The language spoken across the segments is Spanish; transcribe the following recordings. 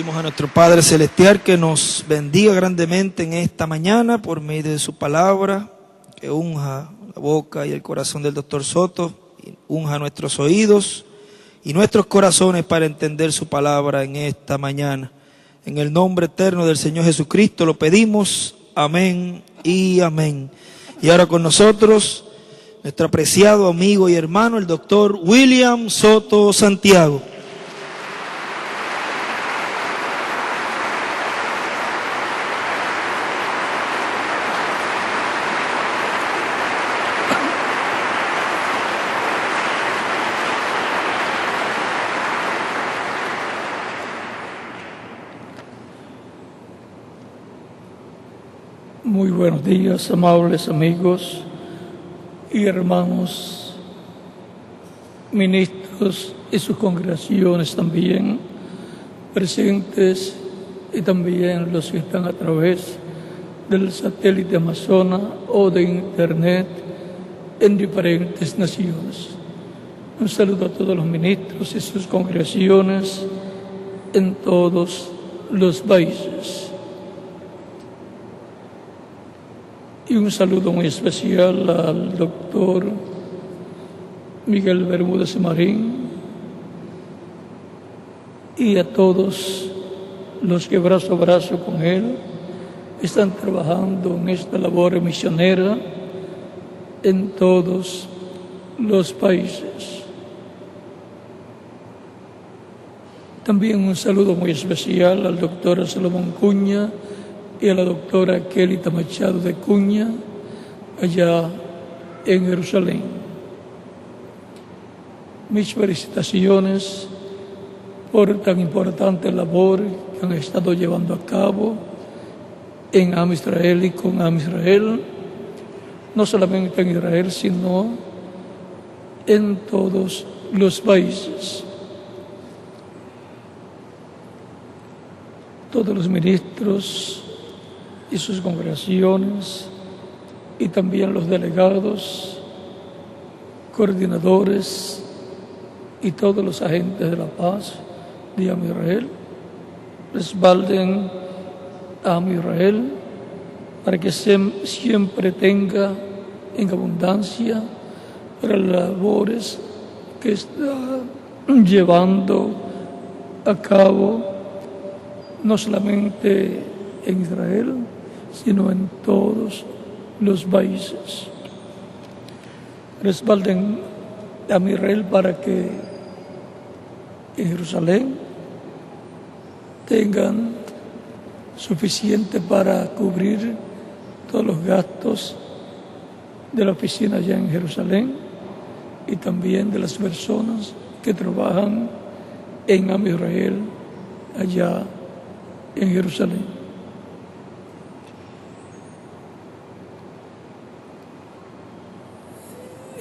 Pedimos a nuestro Padre Celestial que nos bendiga grandemente en esta mañana por medio de su palabra, que unja la boca y el corazón del doctor Soto, y unja nuestros oídos y nuestros corazones para entender su palabra en esta mañana. En el nombre eterno del Señor Jesucristo lo pedimos, amén y amén. Y ahora con nosotros, nuestro apreciado amigo y hermano, el doctor William Soto Santiago. Muy buenos días, amables amigos y hermanos, ministros y sus congregaciones también presentes, y también los que están a través del satélite Amazonas o de Internet en diferentes naciones. Un saludo a todos los ministros y sus congregaciones en todos los países. Y un saludo muy especial al doctor Miguel Bermúdez Marín y a todos los que brazo a brazo con él están trabajando en esta labor misionera en todos los países. También un saludo muy especial al doctor Salomón Cuña y a la doctora Kelly Machado de Cuña, allá en Jerusalén. Mis felicitaciones por tan importante labor que han estado llevando a cabo en Am Israel y con Am Israel, no solamente en Israel, sino en todos los países. Todos los ministros y sus congregaciones, y también los delegados, coordinadores y todos los agentes de la paz de Am Israel, respalden a Am Israel para que siempre tenga en abundancia para las labores que está llevando a cabo, no solamente en Israel, sino en todos los países. Respalden a Israel para que en Jerusalén tengan suficiente para cubrir todos los gastos de la oficina allá en Jerusalén y también de las personas que trabajan en Am Israel allá en Jerusalén.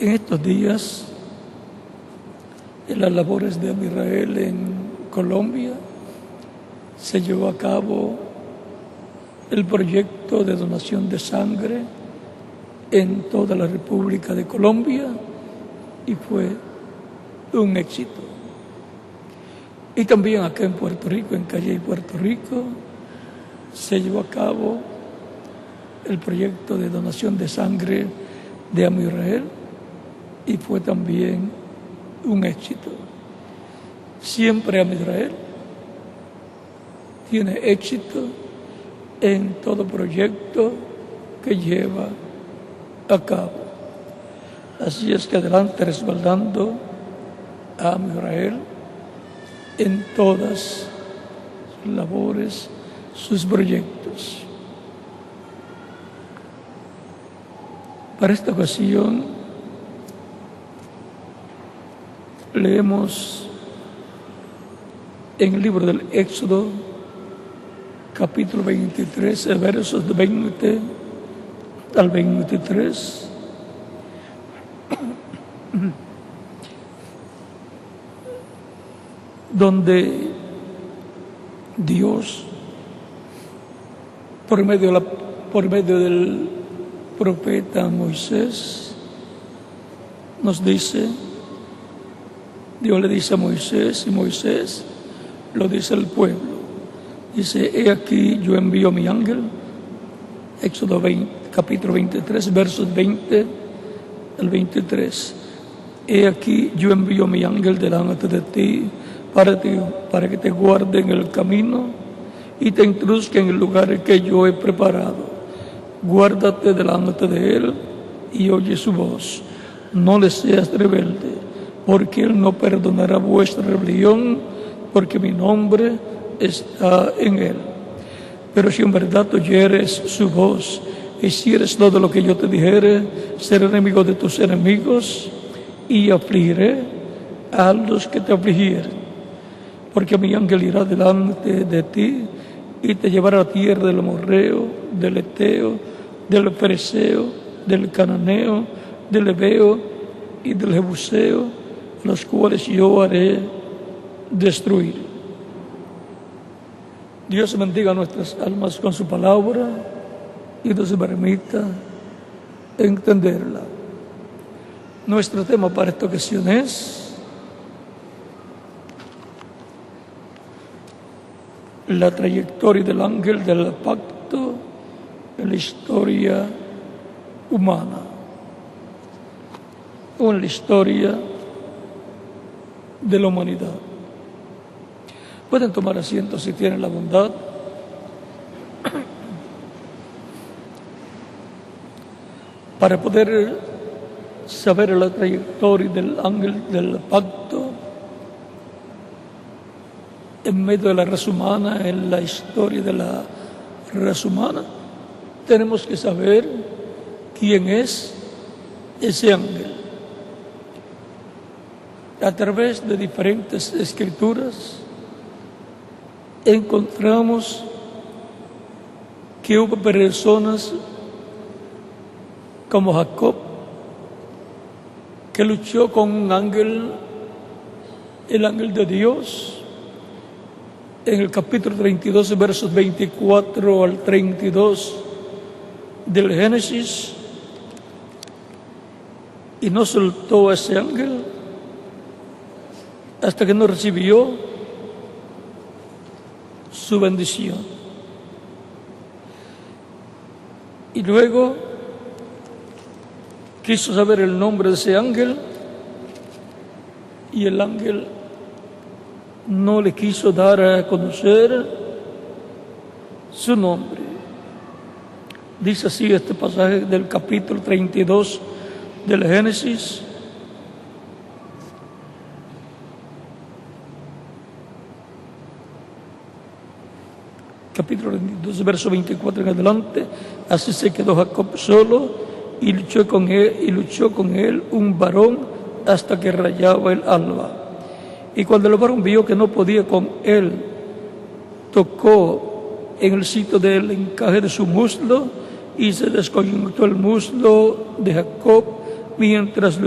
En estos días, en las labores de Am Israel en Colombia, se llevó a cabo el proyecto de donación de sangre en toda la República de Colombia y fue un éxito. Y también acá en Puerto Rico, en Calle y Puerto Rico, se llevó a cabo el proyecto de donación de sangre de Am Israel y fue también un éxito. Siempre Am Israel tiene éxito en todo proyecto que lleva a cabo. Así es que adelante respaldando a Am Israel en todas sus labores, sus proyectos. Para esta ocasión leemos en el libro del Éxodo, capítulo 23, versos de 20 al 23, donde Dios, por medio del profeta Moisés, nos dice, Dios le dice a Moisés, y Moisés lo dice al pueblo: Dice, he aquí yo envío mi ángel, Éxodo 20, capítulo 23, versos 20 al 23. He aquí yo envío mi ángel delante de ti para que te guarde en el camino y te introduzca en el lugar que yo he preparado. Guárdate delante de él y oye su voz. No le seas rebelde, porque él no perdonará vuestra rebelión, porque mi nombre está en él. Pero si en verdad oyeres su voz, hicieres todo lo que yo te dijere, seré enemigo de tus enemigos y afligiré a los que te afligieren. Porque mi ángel irá delante de ti y te llevará a la tierra del amorreo, del eteo, del fereceo, del cananeo, del heveo y del jebuseo, los cuales yo haré destruir. Dios bendiga nuestras almas con su palabra y nos permita entenderla. Nuestro tema para esta ocasión es la trayectoria del ángel del pacto en la historia humana, o en la historia de la humanidad. Pueden tomar asiento si tienen la bondad. Para poder saber la trayectoria del ángel del pacto en medio de la raza humana, en la historia de la raza humana, tenemos que saber quién es ese ángel. A través de diferentes escrituras encontramos que hubo personas como Jacob, que luchó con un ángel, el ángel de Dios. En el capítulo 32, versos 24 al 32 del Génesis, y no soltó a ese ángel hasta que no recibió su bendición. Y luego quiso saber el nombre de ese ángel, y el ángel no le quiso dar a conocer su nombre. Dice así este pasaje del capítulo 32 del Génesis: capítulo 22, verso 24 en adelante. Así se quedó Jacob solo y luchó con él un varón hasta que rayaba el alba. Y cuando el varón vio que no podía con él, tocó en el sitio del encaje de su muslo y se descoyuntó el muslo de Jacob mientras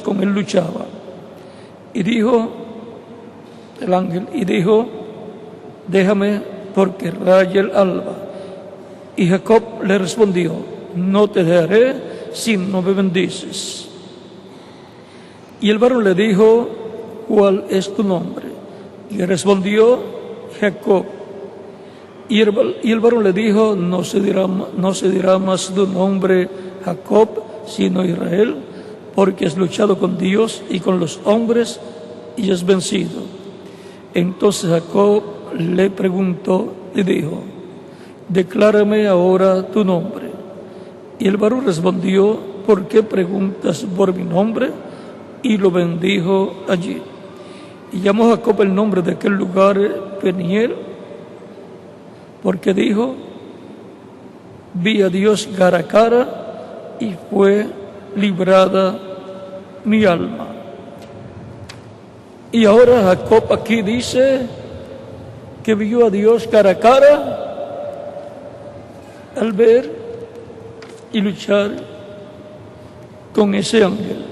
con él luchaba. Y dijo el ángel, déjame porque raya el alba. Y Jacob le respondió, no te dejaré si no me bendices. Y el varón le dijo, ¿cuál es tu nombre? Y respondió, Jacob. Y el varón le dijo, no se dirá más tu nombre Jacob, sino Israel, porque has luchado con Dios y con los hombres y has vencido. Entonces Jacob le preguntó y dijo, declárame ahora tu nombre. Y el varón respondió, ¿por qué preguntas por mi nombre? Y lo bendijo allí. Y llamó Jacob el nombre de aquel lugar Peniel, porque dijo, vi a Dios cara a cara y fue librada mi alma. Y ahora Jacob aquí dice que vio a Dios cara a cara al ver y luchar con ese ángel.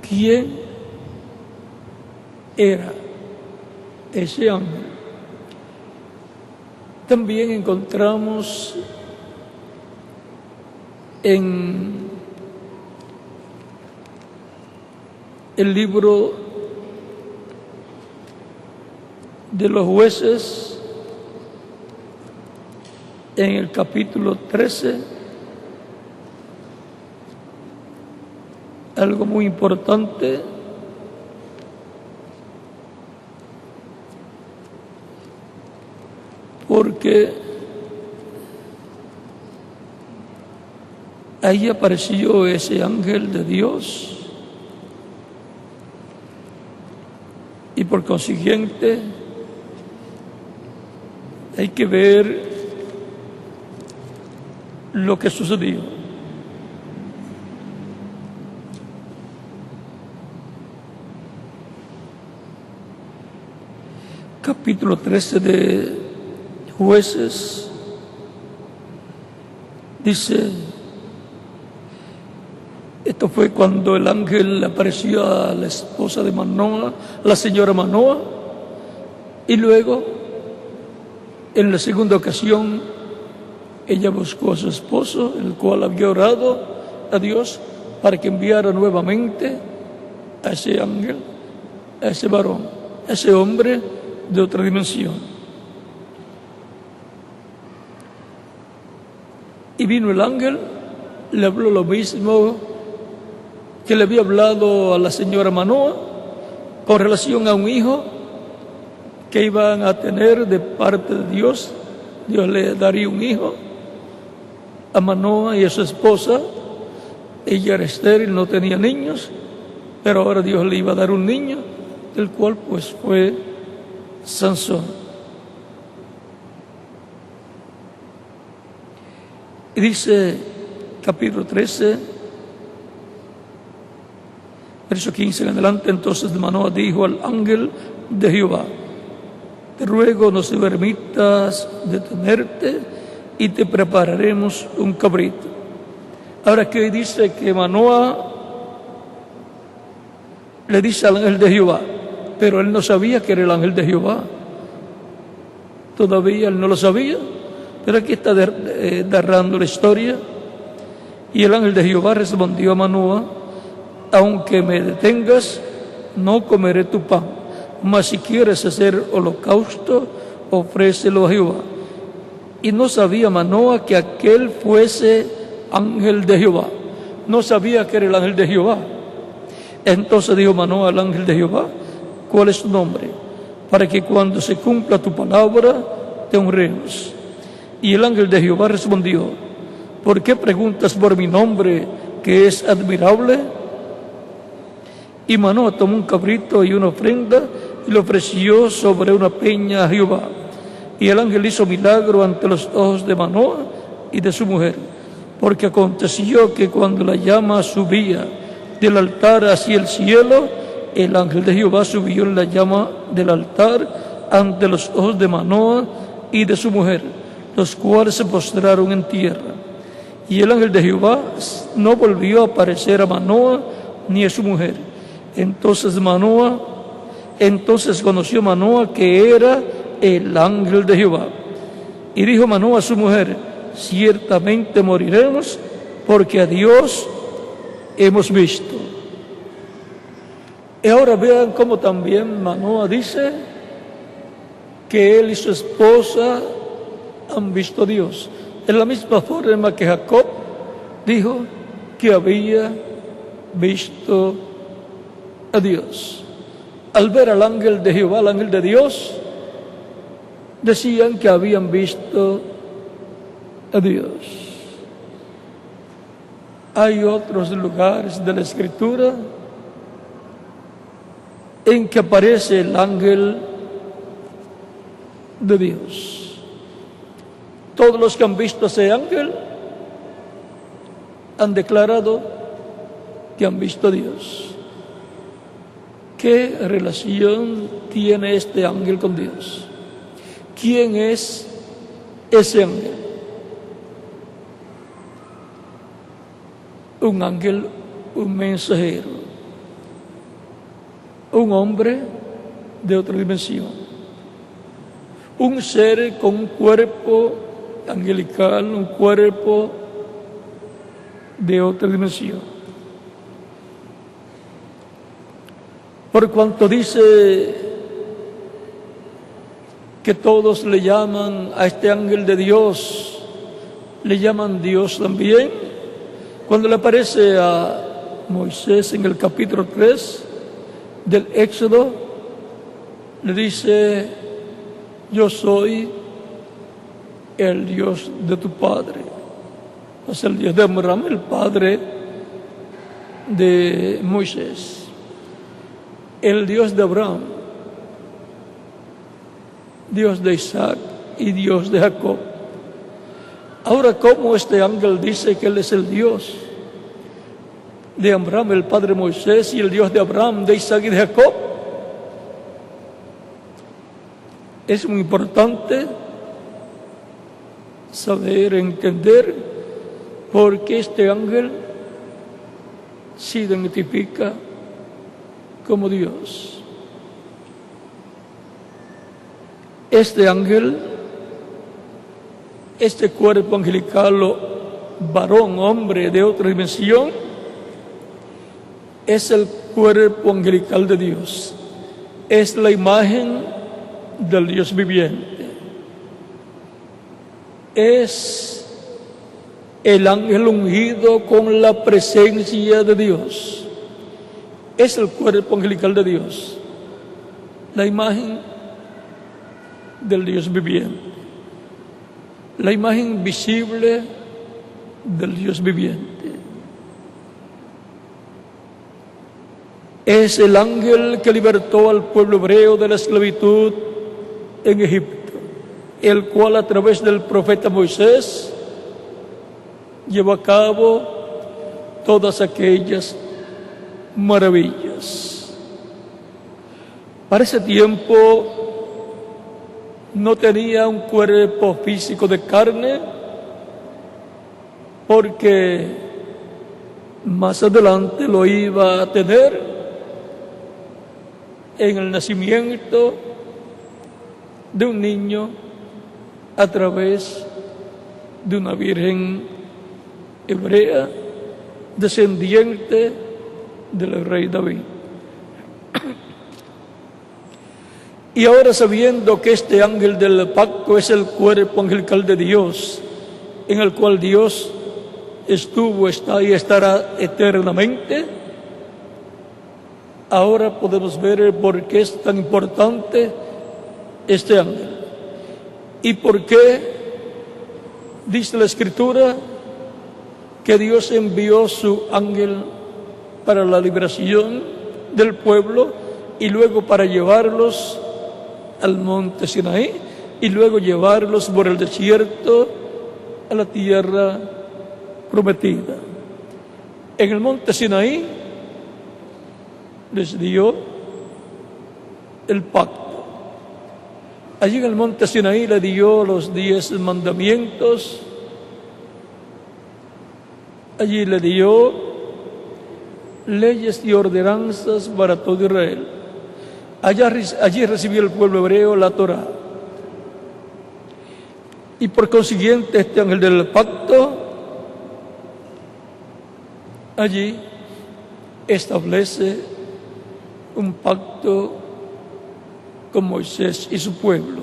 ¿Quién era ese ángel? También encontramos en el libro de los Jueces, en el capítulo 13, algo muy importante. Porque ahí apareció ese ángel de Dios y por consiguiente hay que ver lo que sucedió. Capítulo 13 de Jueces dice, esto fue cuando el ángel apareció a la esposa de Manoah, la señora Manoah, y luego, en la segunda ocasión, ella buscó a su esposo, el cual había orado a Dios para que enviara nuevamente a ese ángel, a ese varón, a ese hombre de otra dimensión. Y vino el ángel, le habló lo mismo que le había hablado a la señora Manoah con relación a un hijo que iban a tener de parte de Dios. Dios le daría un hijo a Manoah y a su esposa. Ella era estéril, no tenía niños, pero ahora Dios le iba a dar un niño, el cual pues fue Sansón. Y dice, capítulo 13, verso 15 en adelante, entonces Manoah dijo al ángel de Jehová, te ruego no se permitas detenerte y te prepararemos un cabrito. Ahora que dice que Manoah le dice al ángel de Jehová, pero él no sabía que era el ángel de Jehová. Todavía él no lo sabía. Pero aquí está narrando la historia. Y el ángel de Jehová respondió a Manoah, aunque me detengas, no comeré tu pan. Mas si quieres hacer holocausto, ofrécelo a Jehová. Y no sabía Manoah que aquel fuese ángel de Jehová. No sabía que era el ángel de Jehová. Entonces dijo Manoah al ángel de Jehová, ¿cuál es tu nombre? Para que cuando se cumpla tu palabra, te honremos. Y el ángel de Jehová respondió, ¿por qué preguntas por mi nombre, que es admirable? Y Manoah tomó un cabrito y una ofrenda y lo ofreció sobre una peña a Jehová. Y el ángel hizo milagro ante los ojos de Manoah y de su mujer, porque aconteció que cuando la llama subía del altar hacia el cielo, el ángel de Jehová subió en la llama del altar ante los ojos de Manoah y de su mujer, los cuales se postraron en tierra. Y el ángel de Jehová no volvió a aparecer a Manoah ni a su mujer. Entonces conoció Manoah que era el ángel de Jehová. Y dijo Manoah a su mujer, ciertamente moriremos, porque a Dios hemos visto. Y ahora vean cómo también Manoah dice que él y su esposa han visto a Dios. En la misma forma que Jacob dijo que había visto a Dios. Al ver al ángel de Jehová, al ángel de Dios, decían que habían visto a Dios. Hay otros lugares de la Escritura en que aparece el ángel de Dios. Todos los que han visto a ese ángel han declarado que han visto a Dios. ¿Qué relación tiene este ángel con Dios? ¿Quién es ese ángel? Un ángel, un mensajero, un hombre de otra dimensión, un ser con un cuerpo angelical, un cuerpo de otra dimensión. Por cuanto dice que todos le llaman a este ángel de Dios, le llaman Dios también. Cuando le aparece a Moisés en el capítulo 3 del Éxodo, le dice: yo soy el Dios de tu padre. Es el Dios de Abraham, el padre de Moisés. El Dios de Abraham, Dios de Isaac y Dios de Jacob. Ahora, ¿cómo este ángel dice que él es el Dios de Abraham, el padre de Moisés, y el Dios de Abraham, de Isaac y de Jacob? Es muy importante saber, entender por qué este ángel se identifica como Dios. Este ángel, este cuerpo angelical, o varón, hombre de otra dimensión, es el cuerpo angelical de Dios. Es la imagen del Dios viviente. Es el ángel ungido con la presencia de Dios. Es el cuerpo angelical de Dios, la imagen del Dios viviente, la imagen visible del Dios viviente. Es el ángel que libertó al pueblo hebreo de la esclavitud en Egipto, el cual a través del profeta Moisés llevó a cabo todas aquellas maravillas. Para ese tiempo no tenía un cuerpo físico de carne, porque más adelante lo iba a tener en el nacimiento de un niño a través de una virgen hebrea, descendiente del rey David. Y ahora, sabiendo que este ángel del pacto es el cuerpo angelical de Dios, en el cual Dios estuvo, está y estará eternamente, ahora podemos ver por qué es tan importante este ángel. Y por qué dice la Escritura que Dios envió su ángel para la liberación del pueblo, y luego para llevarlos al monte Sinaí, y luego llevarlos por el desierto a la tierra prometida. En el monte Sinaí les dio el pacto. Allí en el monte Sinaí le dio los 10 mandamientos. Allí le dio leyes y ordenanzas para todo Israel. Allí recibió el pueblo hebreo la Torá. Y por consiguiente, este ángel del pacto allí establece un pacto con Moisés y su pueblo.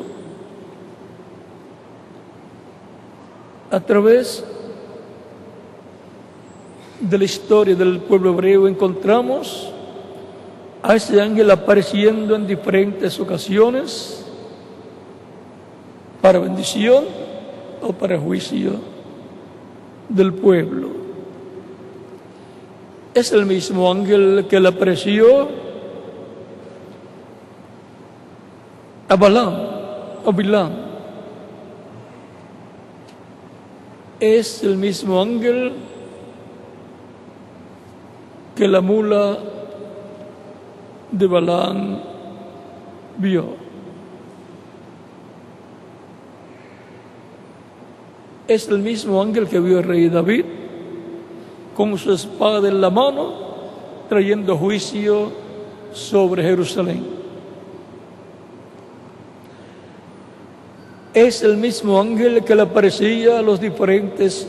A través de la historia del pueblo hebreo encontramos a ese ángel apareciendo en diferentes ocasiones para bendición o para juicio del pueblo. Es el mismo ángel que le apareció a Balaam o Bilam. Es el mismo ángel que la mula de Balaam vio. Es el mismo ángel que vio al rey David con su espada en la mano, trayendo juicio sobre Jerusalén. Es el mismo ángel que le aparecía a los diferentes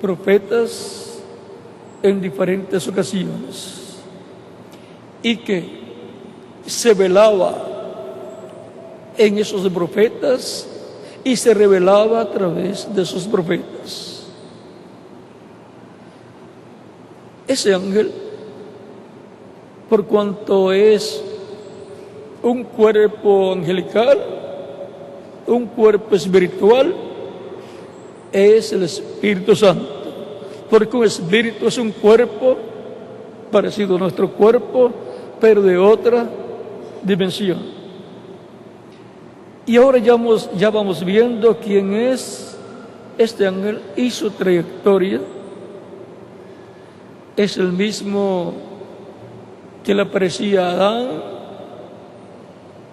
profetas en diferentes ocasiones, y que se velaba en esos profetas y se revelaba a través de esos profetas. Ese ángel, por cuanto es un cuerpo angelical, un cuerpo espiritual, es el Espíritu Santo, porque un espíritu es un cuerpo parecido a nuestro cuerpo, pero de otra dimensión. Y ahora ya vamos viendo quién es este ángel y su trayectoria. Es el mismo que le aparecía a Adán,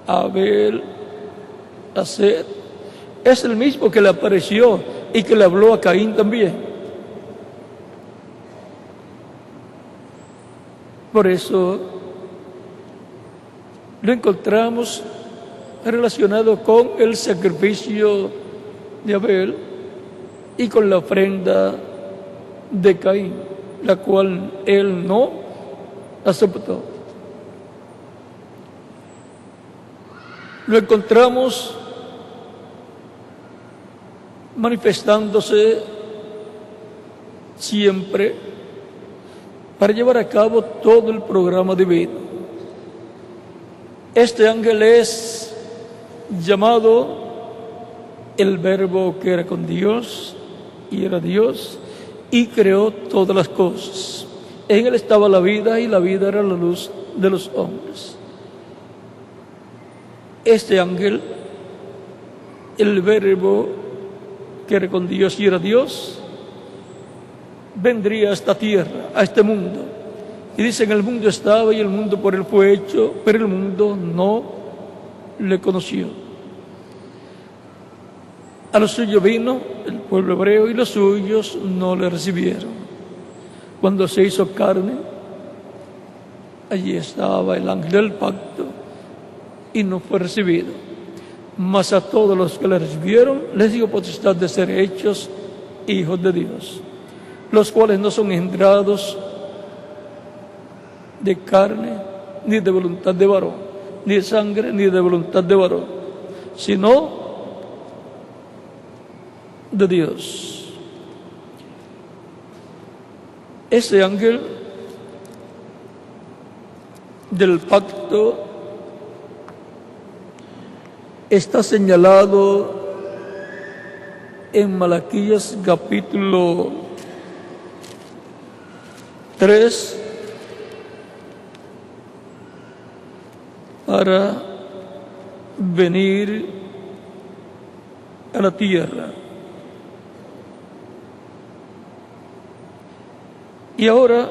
a Abel, a Set. Es el mismo que le apareció y que le habló a Caín también. Por eso lo encontramos relacionado con el sacrificio de Abel y con la ofrenda de Caín, la cual él no aceptó. Lo encontramos manifestándose siempre para llevar a cabo todo el programa divino. Este ángel es llamado el Verbo que era con Dios y era Dios y creó todas las cosas. En él estaba la vida y la vida era la luz de los hombres. Este ángel, el Verbo que era con Dios y era Dios, vendría a esta tierra, a este mundo. Y dicen, el mundo estaba y el mundo por él fue hecho, pero el mundo no le conoció. A los suyos vino el pueblo hebreo y los suyos no le recibieron. Cuando se hizo carne, allí estaba el ángel del pacto y no fue recibido. Mas a todos los que le recibieron les dio potestad de ser hechos hijos de Dios, los cuales no son engendrados de carne, ni de voluntad de varón, ni de sangre, ni de voluntad de varón, sino de Dios. Ese ángel del pacto está señalado en Malaquías capítulo 3 para venir a la tierra. Y ahora,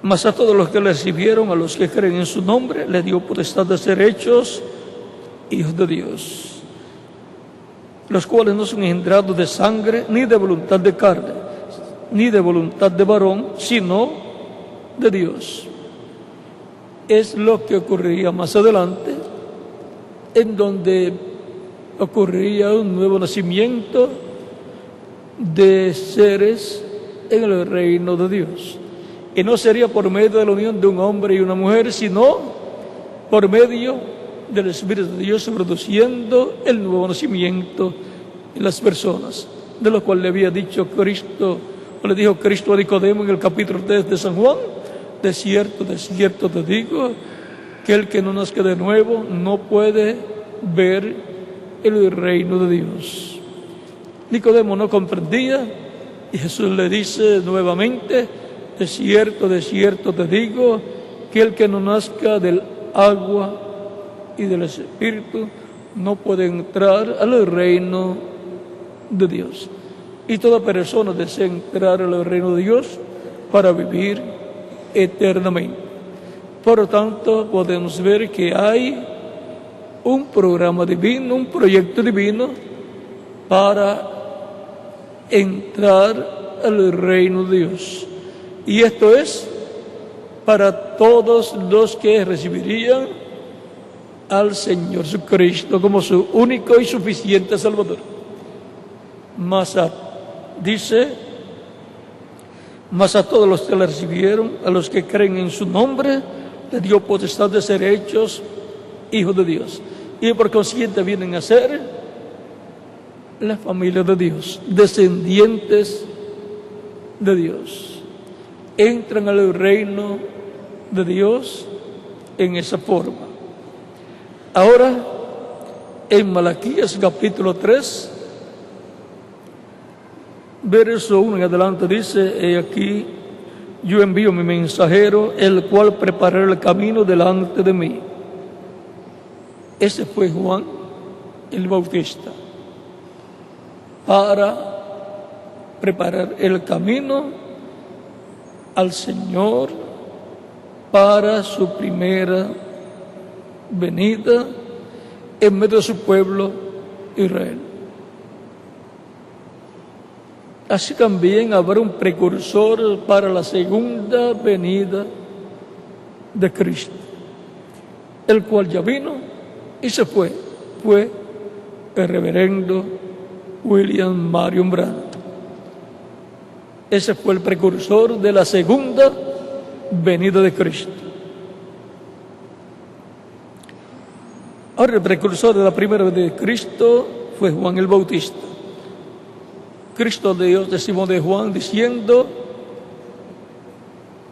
mas a todos los que le recibieron, a los que creen en su nombre, le dio potestad de ser hechos hijos de Dios, los cuales no son engendrados de sangre, ni de voluntad de carne, ni de voluntad de varón, sino de Dios. Es lo que ocurriría más adelante, en donde ocurriría un nuevo nacimiento de seres en el reino de Dios. Y no sería por medio de la unión de un hombre y una mujer, sino por medio del Espíritu de Dios produciendo el nuevo nacimiento en las personas, de lo cual le había dicho Cristo, o le dijo Cristo a Nicodemo en el capítulo 3 de San Juan: de cierto te digo, que el que no nazca de nuevo no puede ver el reino de Dios. Nicodemo no comprendía, y Jesús le dice nuevamente: de cierto te digo, que el que no nazca del agua y del Espíritu no puede entrar al reino de Dios. Y toda persona desea entrar al reino de Dios para vivir eternamente. Por lo tanto, podemos ver que hay un programa divino, un proyecto divino para entrar al reino de Dios. Y esto es para todos los que recibirían al Señor Jesucristo como su único y suficiente Salvador. Dice, mas a todos los que le recibieron, a los que creen en su nombre, le dio potestad de ser hechos hijos de Dios. Y por consiguiente vienen a ser la familia de Dios, descendientes de Dios. Entran al reino de Dios en esa forma. Ahora, en Malaquías capítulo 3, verso 1 en adelante dice: he aquí, yo envío mi mensajero, el cual preparará el camino delante de mí. Ese fue Juan el Bautista, para preparar el camino al Señor para su primera venida en medio de su pueblo Israel. Así también habrá un precursor para la segunda venida de Cristo, el cual ya vino y se fue. Fue el reverendo William Marion Branham. Ese fue el precursor de la segunda venida de Cristo. Ahora, el precursor de la primera venida de Cristo fue Juan el Bautista. Cristo Dios decimos de Juan diciendo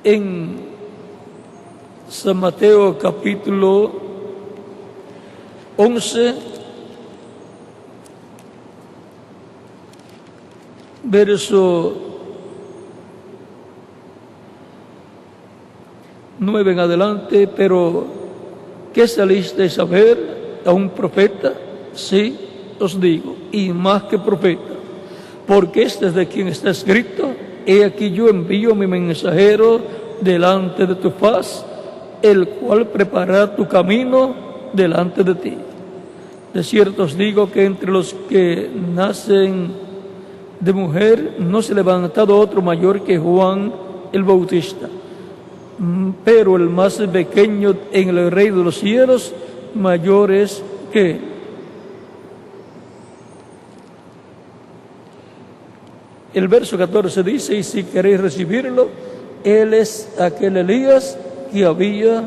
en San Mateo capítulo 11, verso 9 en adelante: pero ¿qué salisteis a ver? ¿A un profeta? Sí, os digo, y más que profeta, porque este es de quien está escrito: he aquí yo envío mi mensajero delante de tu faz, el cual preparará tu camino delante de ti. De cierto os digo que entre los que nacen de mujer no se ha levantado otro mayor que Juan el Bautista, pero el más pequeño en el reino de los cielos mayor es que él. El verso 14 dice: y si queréis recibirlo, él es aquel Elías que había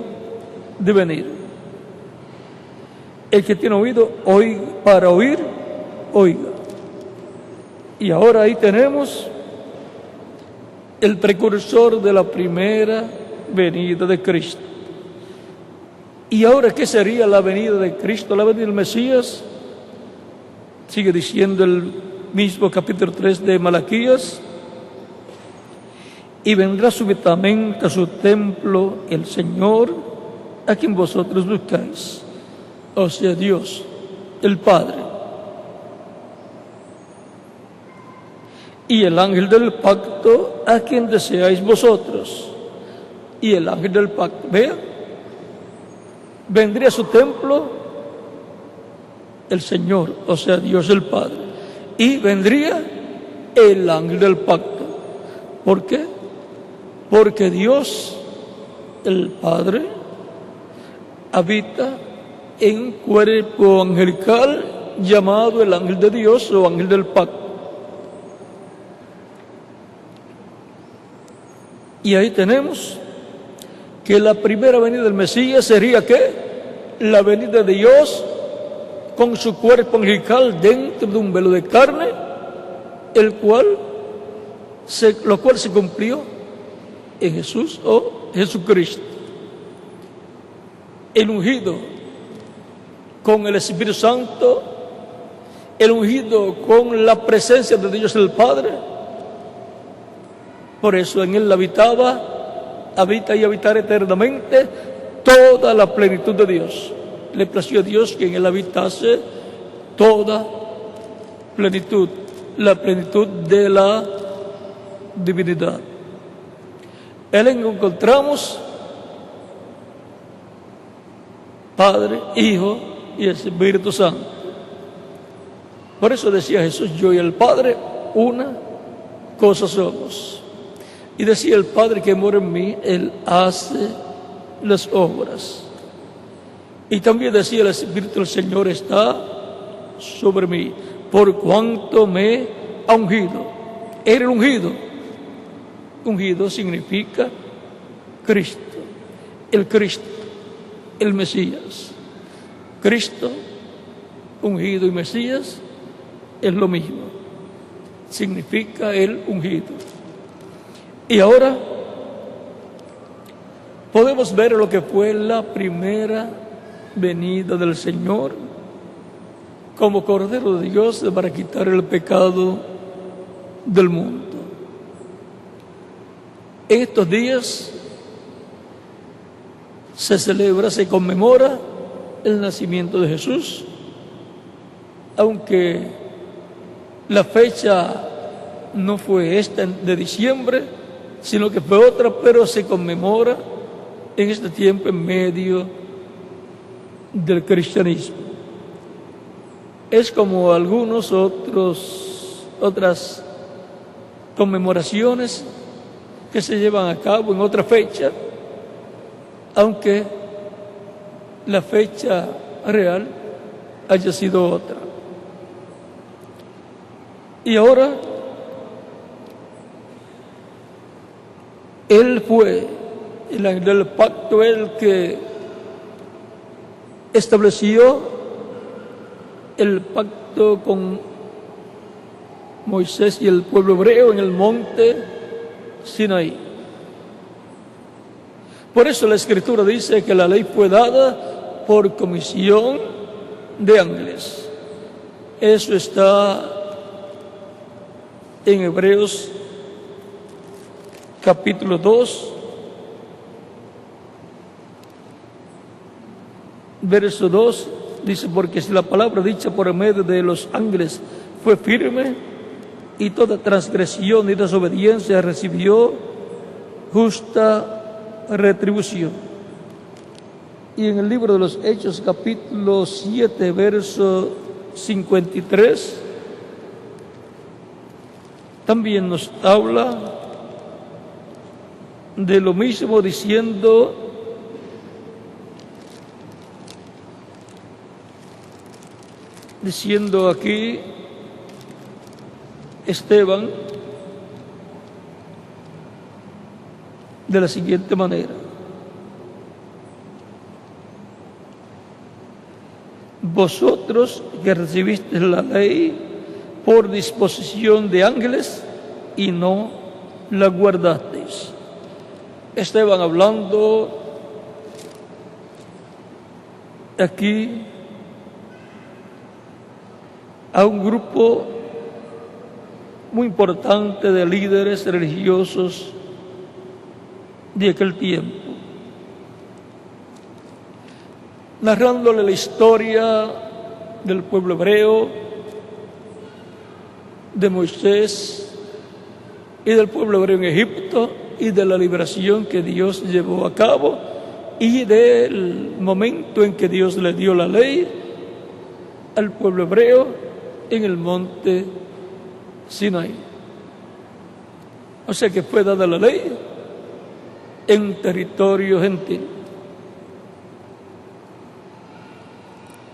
de venir. El que tiene oído, para oír, oiga. Y ahora ahí tenemos el precursor de la primera venida de Cristo. ¿Y ahora qué sería la venida de Cristo, la venida del Mesías? Sigue diciendo el mismo capítulo 3 de Malaquías: y vendrá súbitamente a su templo el Señor, a quien vosotros buscáis, o sea, Dios, el Padre. Y el ángel del pacto, a quien deseáis vosotros. Y el ángel del pacto, vean, vendría a su templo el Señor, o sea, Dios el Padre, y vendría el ángel del pacto. ¿Por qué? Porque Dios, el Padre, habita en un cuerpo angelical llamado el ángel de Dios o ángel del pacto. Y ahí tenemos que la primera venida del Mesías sería ¿qué? La venida de Dios con su cuerpo angelical dentro de un velo de carne, lo cual se cumplió en Jesús o Jesucristo. El ungido con el Espíritu Santo, el ungido con la presencia de Dios el Padre. Por eso en él habita y habitará eternamente toda la plenitud de Dios. Le plació a Dios que en él habitase toda plenitud, la plenitud de la divinidad. En él encontramos Padre, Hijo y Espíritu Santo. Por eso decía Jesús: yo y el Padre una cosa somos. Y decía el Padre que mora en mí, Él hace las obras. Y también decía el Espíritu del Señor está sobre mí, por cuanto me ha ungido. Era el ungido. Ungido significa Cristo. el Cristo, el Mesías. Cristo, ungido y Mesías, es lo mismo. Significa el ungido. Y ahora podemos ver lo que fue la primera venida del Señor como Cordero de Dios para quitar el pecado del mundo. En estos días se celebra, se conmemora el nacimiento de Jesús, aunque la fecha no fue esta de diciembre, sino que fue otra, pero se conmemora en este tiempo en medio del cristianismo. Es como algunos otras conmemoraciones que se llevan a cabo en otra fecha, aunque la fecha real haya sido otra. Y ahora Él fue el ángel del pacto, el que estableció el pacto con Moisés y el pueblo hebreo en el monte Sinaí. Por eso la Escritura dice que la ley fue dada por comisión de ángeles. Eso está en Hebreos capítulo 2, verso 2, dice: porque si la palabra dicha por medio de los ángeles fue firme, y toda transgresión y desobediencia recibió justa retribución. Y en el libro de los Hechos, capítulo 7, verso 53, también nos habla de lo mismo, diciendo: aquí Esteban de la siguiente manera: vosotros que recibisteis la ley por disposición de ángeles y no la guardasteis. Esteban hablando aquí a un grupo muy importante de líderes religiosos de aquel tiempo, narrándole la historia del pueblo hebreo, de Moisés y del pueblo hebreo en Egipto, y de la liberación que Dios llevó a cabo, y del momento en que Dios le dio la ley al pueblo hebreo en el monte Sinaí. O sea que fue dada la ley en territorio gentil.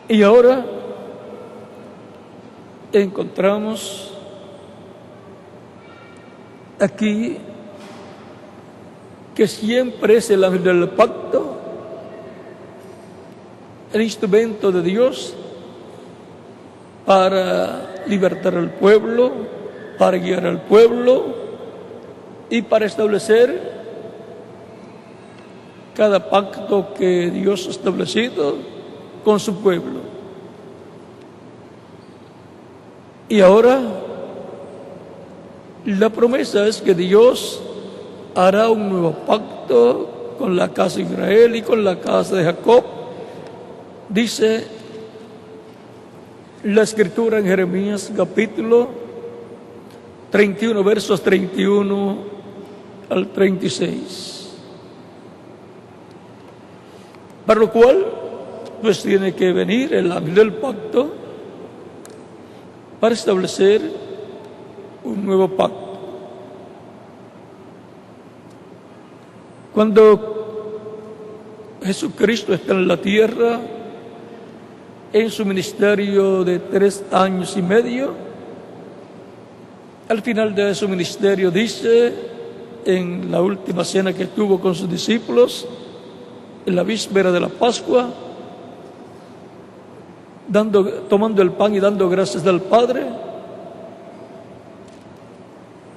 Y ahora encontramos aquí que siempre es el ángel del pacto, el instrumento de Dios para libertar al pueblo, para guiar al pueblo y para establecer cada pacto que Dios ha establecido con su pueblo. Y ahora la promesa es que Dios hará un nuevo pacto con la casa de Israel y con la casa de Jacob. Dice la Escritura en Jeremías capítulo 31, versos 31 al 36. Para lo cual, pues tiene que venir el ángel del pacto para establecer un nuevo pacto. Cuando Jesucristo está en la tierra, en su ministerio de 3 años y medio, al final de su ministerio dice, en la última cena que tuvo con sus discípulos, en la víspera de la Pascua, tomando el pan y dando gracias al Padre,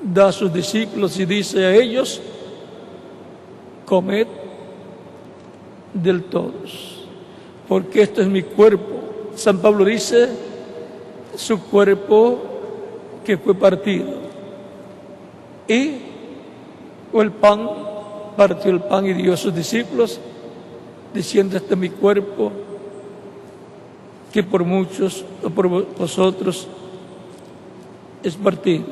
da a sus discípulos y dice a ellos: comed del todos, porque esto es mi cuerpo. San Pablo dice: su cuerpo que fue partido. Y el pan, partió el pan y dio a sus discípulos, diciendo: este es mi cuerpo, que por muchos o por vosotros es partido.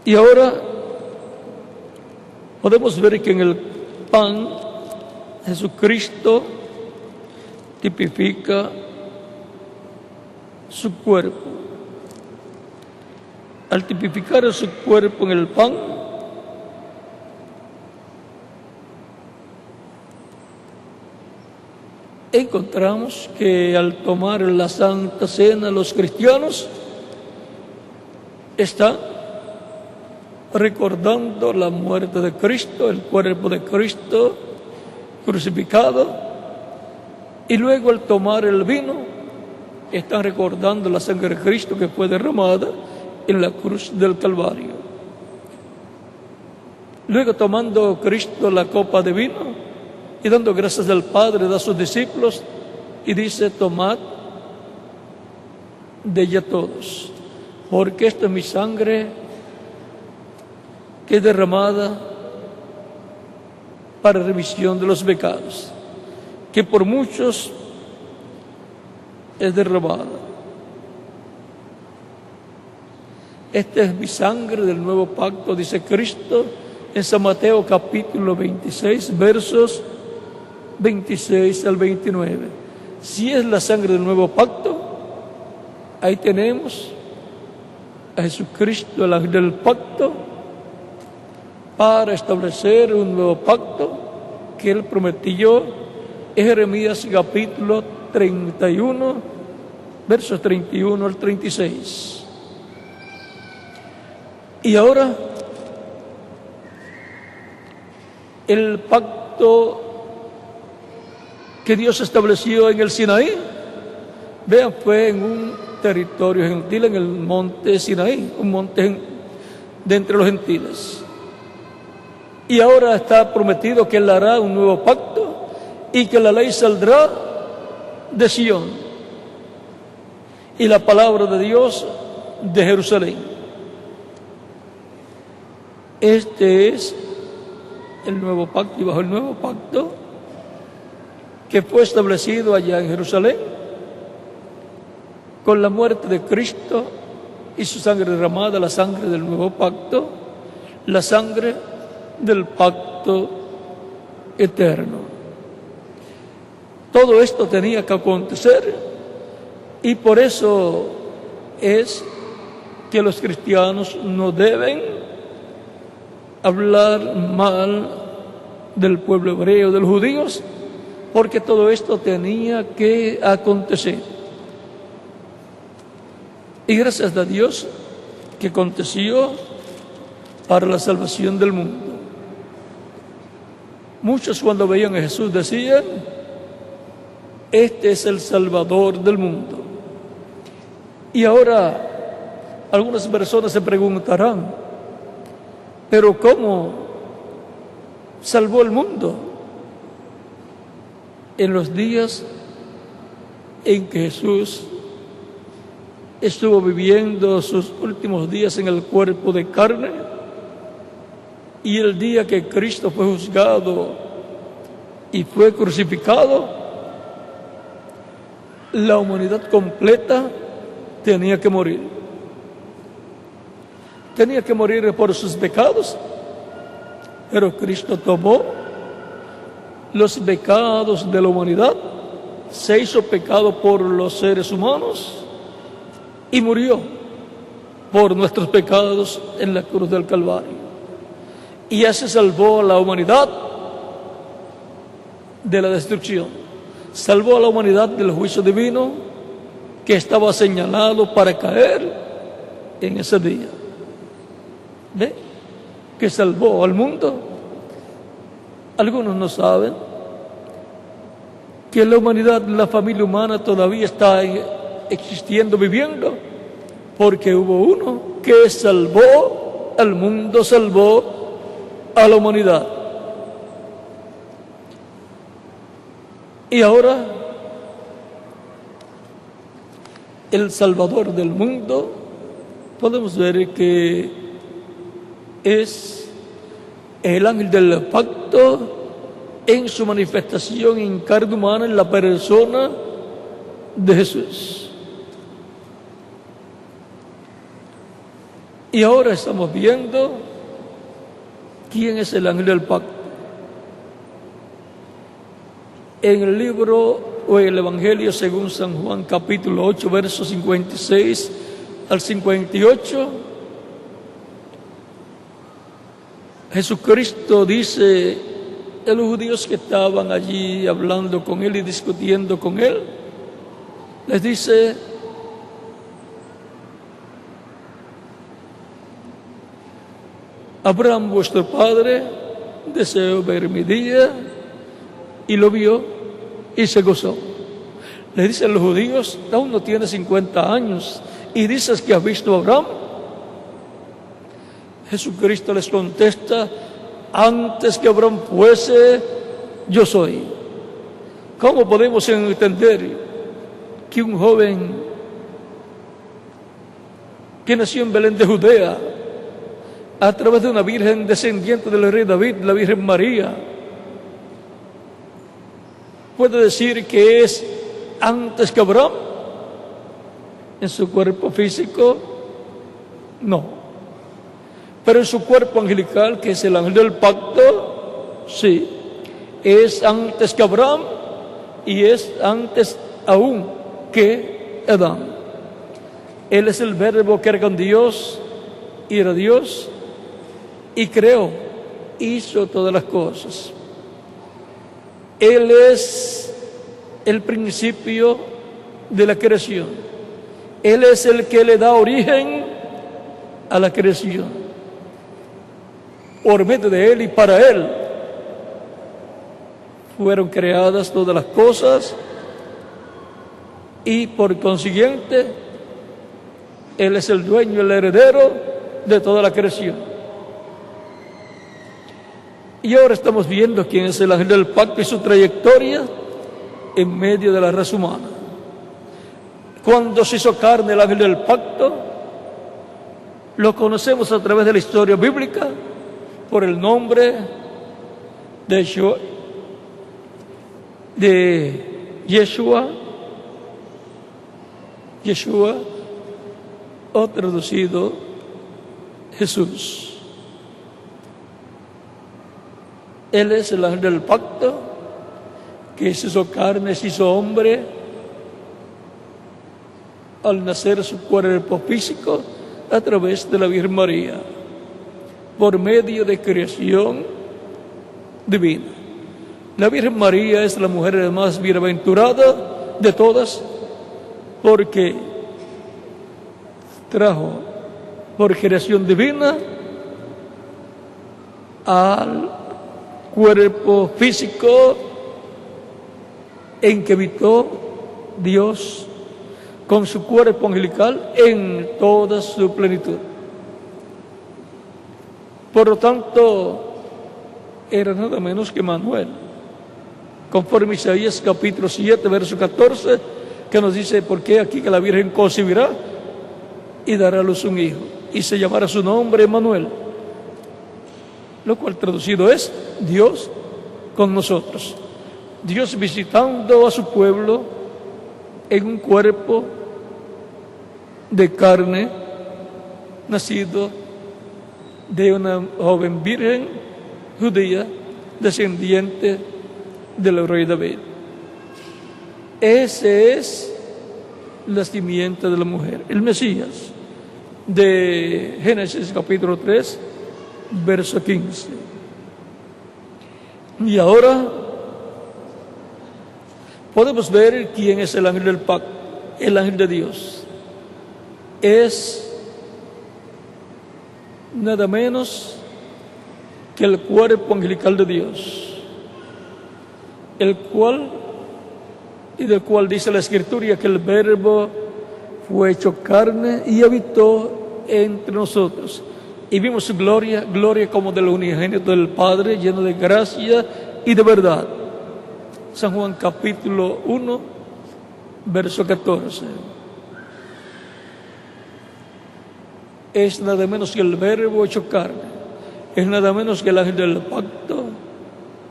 Y ahora podemos ver que en el pan Jesucristo tipifica su cuerpo. Al tipificar su cuerpo en el pan, encontramos que al tomar la Santa Cena los cristianos están recordando la muerte de Cristo, el cuerpo de Cristo crucificado, y luego al tomar el vino están recordando la sangre de Cristo que fue derramada en la cruz del Calvario. Luego, tomando Cristo la copa de vino y dando gracias al Padre, da a sus discípulos y dice: tomad de ella todos, porque esto es mi sangre que es derramada para remisión de los pecados, que por muchos es derramada. Esta es mi sangre del nuevo pacto, dice Cristo en San Mateo capítulo 26, versos 26 al 29. Si es la sangre del nuevo pacto, ahí tenemos a Jesucristo, el ángel del pacto, para establecer un nuevo pacto que Él prometió en Jeremías capítulo 31, versos 31 al 36. Y ahora, el pacto que Dios estableció en el Sinaí, vean, fue en un territorio gentil, en el monte Sinaí, un monte de entre los gentiles. Y ahora está prometido que Él hará un nuevo pacto y que la ley saldrá de Sión y la palabra de Dios de Jerusalén. Este es el nuevo pacto, y bajo el nuevo pacto que fue establecido allá en Jerusalén, con la muerte de Cristo y su sangre derramada, la sangre del nuevo pacto, la sangre del pacto eterno. Todo esto tenía que acontecer, y por eso es que los cristianos no deben hablar mal del pueblo hebreo, de los judíos, porque todo esto tenía que acontecer. Y gracias a Dios que aconteció para la salvación del mundo. Muchos, cuando veían a Jesús, decían: este es el Salvador del mundo. Y ahora algunas personas se preguntarán: ¿pero cómo salvó el mundo? En los días en que Jesús estuvo viviendo sus últimos días en el cuerpo de carne, y el día que Cristo fue juzgado y fue crucificado, la humanidad completa tenía que morir. Tenía que morir por sus pecados, pero Cristo tomó los pecados de la humanidad, se hizo pecado por los seres humanos y murió por nuestros pecados en la cruz del Calvario. Y así salvó a la humanidad de la destrucción, salvó a la humanidad del juicio divino que estaba señalado para caer en ese día. ¿Ve? Que salvó al mundo Algunos no saben que la humanidad, la familia humana todavía está existiendo, viviendo, porque hubo uno que salvó al mundo, salvó a la humanidad. Y ahora el Salvador del mundo, podemos ver que es el ángel del pacto en su manifestación en carne humana, en la persona de Jesús. Y ahora estamos viendo quién es el ángel del pacto. En el libro o en el Evangelio según San Juan, capítulo 8, versos 56 al 58, Jesucristo dice a los judíos que estaban allí hablando con él y discutiendo con él, les dice: Abraham, vuestro padre, deseó ver mi día, y lo vio y se gozó. Le dicen los judíos: aún no tiene 50 años y dices que has visto a Abraham. Jesucristo les contesta: antes que Abraham fuese, yo soy. ¿Cómo podemos entender que un joven que nació en Belén de Judea, a través de una virgen descendiente del rey David, la Virgen María, puede decir que es antes que Abraham? En su cuerpo físico, no. Pero en su cuerpo angelical, que es el ángel del pacto, sí. Es antes que Abraham y es antes aún que Adán. Él es el verbo que era con Dios y era Dios y creó, hizo todas las cosas. Él es el principio de la creación. Él es el que le da origen a la creación. Por medio de Él y para Él fueron creadas todas las cosas y por consiguiente Él es el dueño, el heredero de toda la creación. Y ahora estamos viendo quién es el ángel del pacto y su trayectoria en medio de la raza humana. Cuando se hizo carne el ángel del pacto, lo conocemos a través de la historia bíblica por el nombre de Yeshua, o traducido Jesús. Él es el ángel del pacto que se hizo carne, se hizo hombre al nacer su cuerpo físico a través de la Virgen María, por medio de creación divina. La Virgen María es la mujer más bienaventurada de todas, porque trajo por creación divina al cuerpo físico en que habitó Dios con su cuerpo angelical en toda su plenitud. Por lo tanto, era nada menos que Manuel, conforme Isaías capítulo 7, verso 14, que nos dice: porque aquí que la Virgen concebirá y dará a luz un hijo, y se llamará su nombre Manuel, lo cual traducido es Dios con nosotros. Dios visitando a su pueblo en un cuerpo de carne, nacido de una joven virgen judía, descendiente del rey David. Ese es la simiente de la mujer, el Mesías, de Génesis capítulo 3, verso 15. Y ahora podemos ver quién es el ángel del pacto, el ángel de Dios. Es nada menos que el cuerpo angelical de Dios. del cual dice la Escritura que el Verbo fue hecho carne y habitó entre nosotros. Y vimos su gloria, gloria como del unigénito del Padre, lleno de gracia y de verdad. San Juan capítulo 1, verso 14. Es nada menos que el Verbo hecho carne. Es nada menos que el ángel del pacto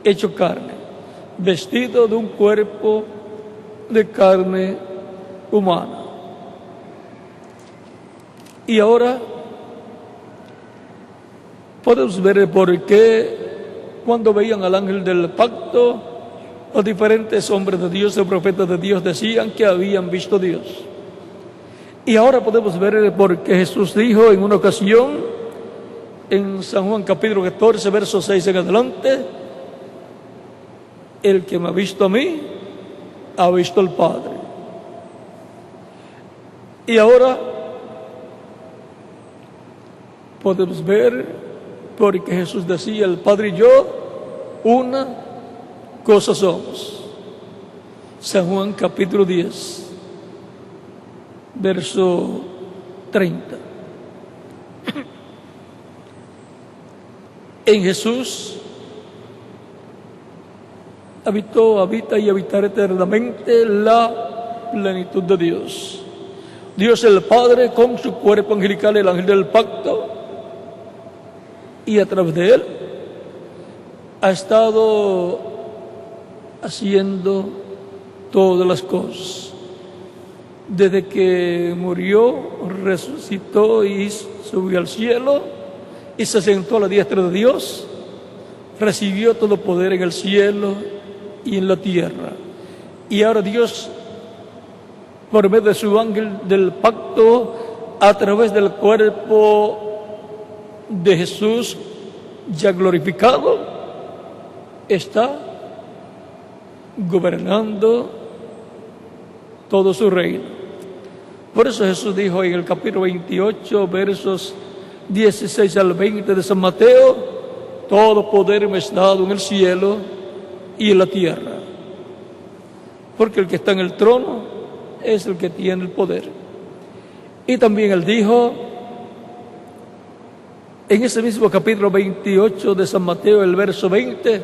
hecho carne, vestido de un cuerpo de carne humana. Y ahora podemos ver por qué cuando veían al ángel del pacto, los diferentes hombres de Dios, los profetas de Dios decían que habían visto a Dios. Y ahora podemos ver por qué Jesús dijo en una ocasión, en San Juan capítulo 14, verso 6 en adelante: el que me ha visto a mí, ha visto al Padre. Y ahora podemos ver porque Jesús decía: el Padre y yo, una cosa somos. San Juan capítulo 10, verso 30. En Jesús habita y habitará eternamente la plenitud de Dios. Dios el Padre con su cuerpo angelical, el ángel del pacto, y a través de él ha estado haciendo todas las cosas. Desde que murió, resucitó y subió al cielo y se sentó a la diestra de Dios, recibió todo poder en el cielo y en la tierra. Y ahora Dios, por medio de su ángel del pacto, a través del cuerpo de Jesús ya glorificado, está gobernando todo su reino. Por eso Jesús dijo en el capítulo 28, versos 16 al 20 de San Mateo: todo poder me es dado en el cielo y en la tierra. Porque el que está en el trono es el que tiene el poder. Y también él dijo, en ese mismo capítulo 28 de San Mateo, el verso 20: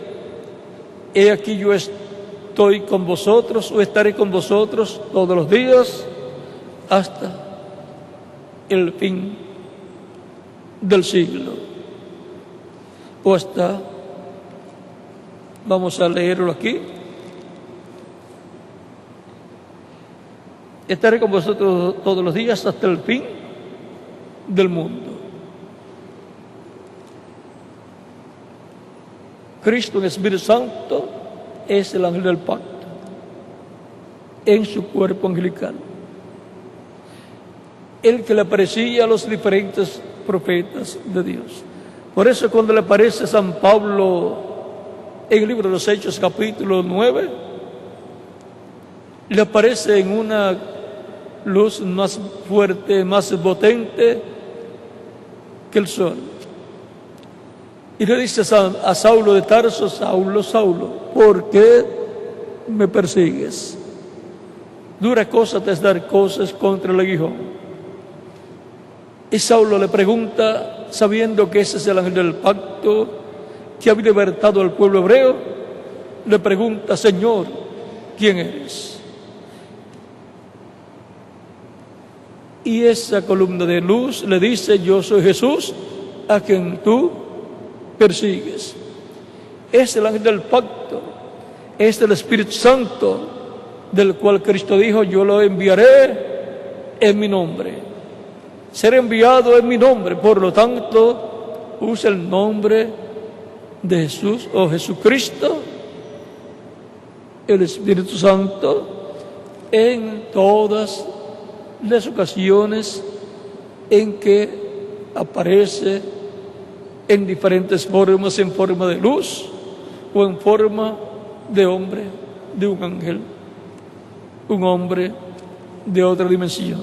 he aquí yo estoy con vosotros, o estaré con vosotros todos los días, hasta el fin del siglo. O hasta, vamos a leerlo aquí: estaré con vosotros todos los días hasta el fin del mundo. Cristo, el Espíritu Santo, es el ángel del pacto en su cuerpo angelical, el que le aparecía a los diferentes profetas de Dios. Por eso cuando le aparece San Pablo en el libro de los Hechos capítulo 9, le aparece en una luz más fuerte, más potente que el sol. Y le dice a Saulo de Tarso: Saulo, Saulo, ¿por qué me persigues? Dura cosa te es dar cosas contra el aguijón. Y Saulo le pregunta, sabiendo que ese es el ángel del pacto que había libertado al pueblo hebreo, le pregunta: Señor, ¿quién eres? Y esa columna de luz le dice: yo soy Jesús, a quien tú persigues. Es el ángel del pacto, es el Espíritu Santo, del cual Cristo dijo: yo lo enviaré en mi nombre. Será enviado en mi nombre. Por lo tanto, usa el nombre de Jesús o Jesucristo, el Espíritu Santo, en todas las ocasiones en que aparece en diferentes formas, en forma de luz o en forma de hombre, de un ángel, un hombre de otra dimensión.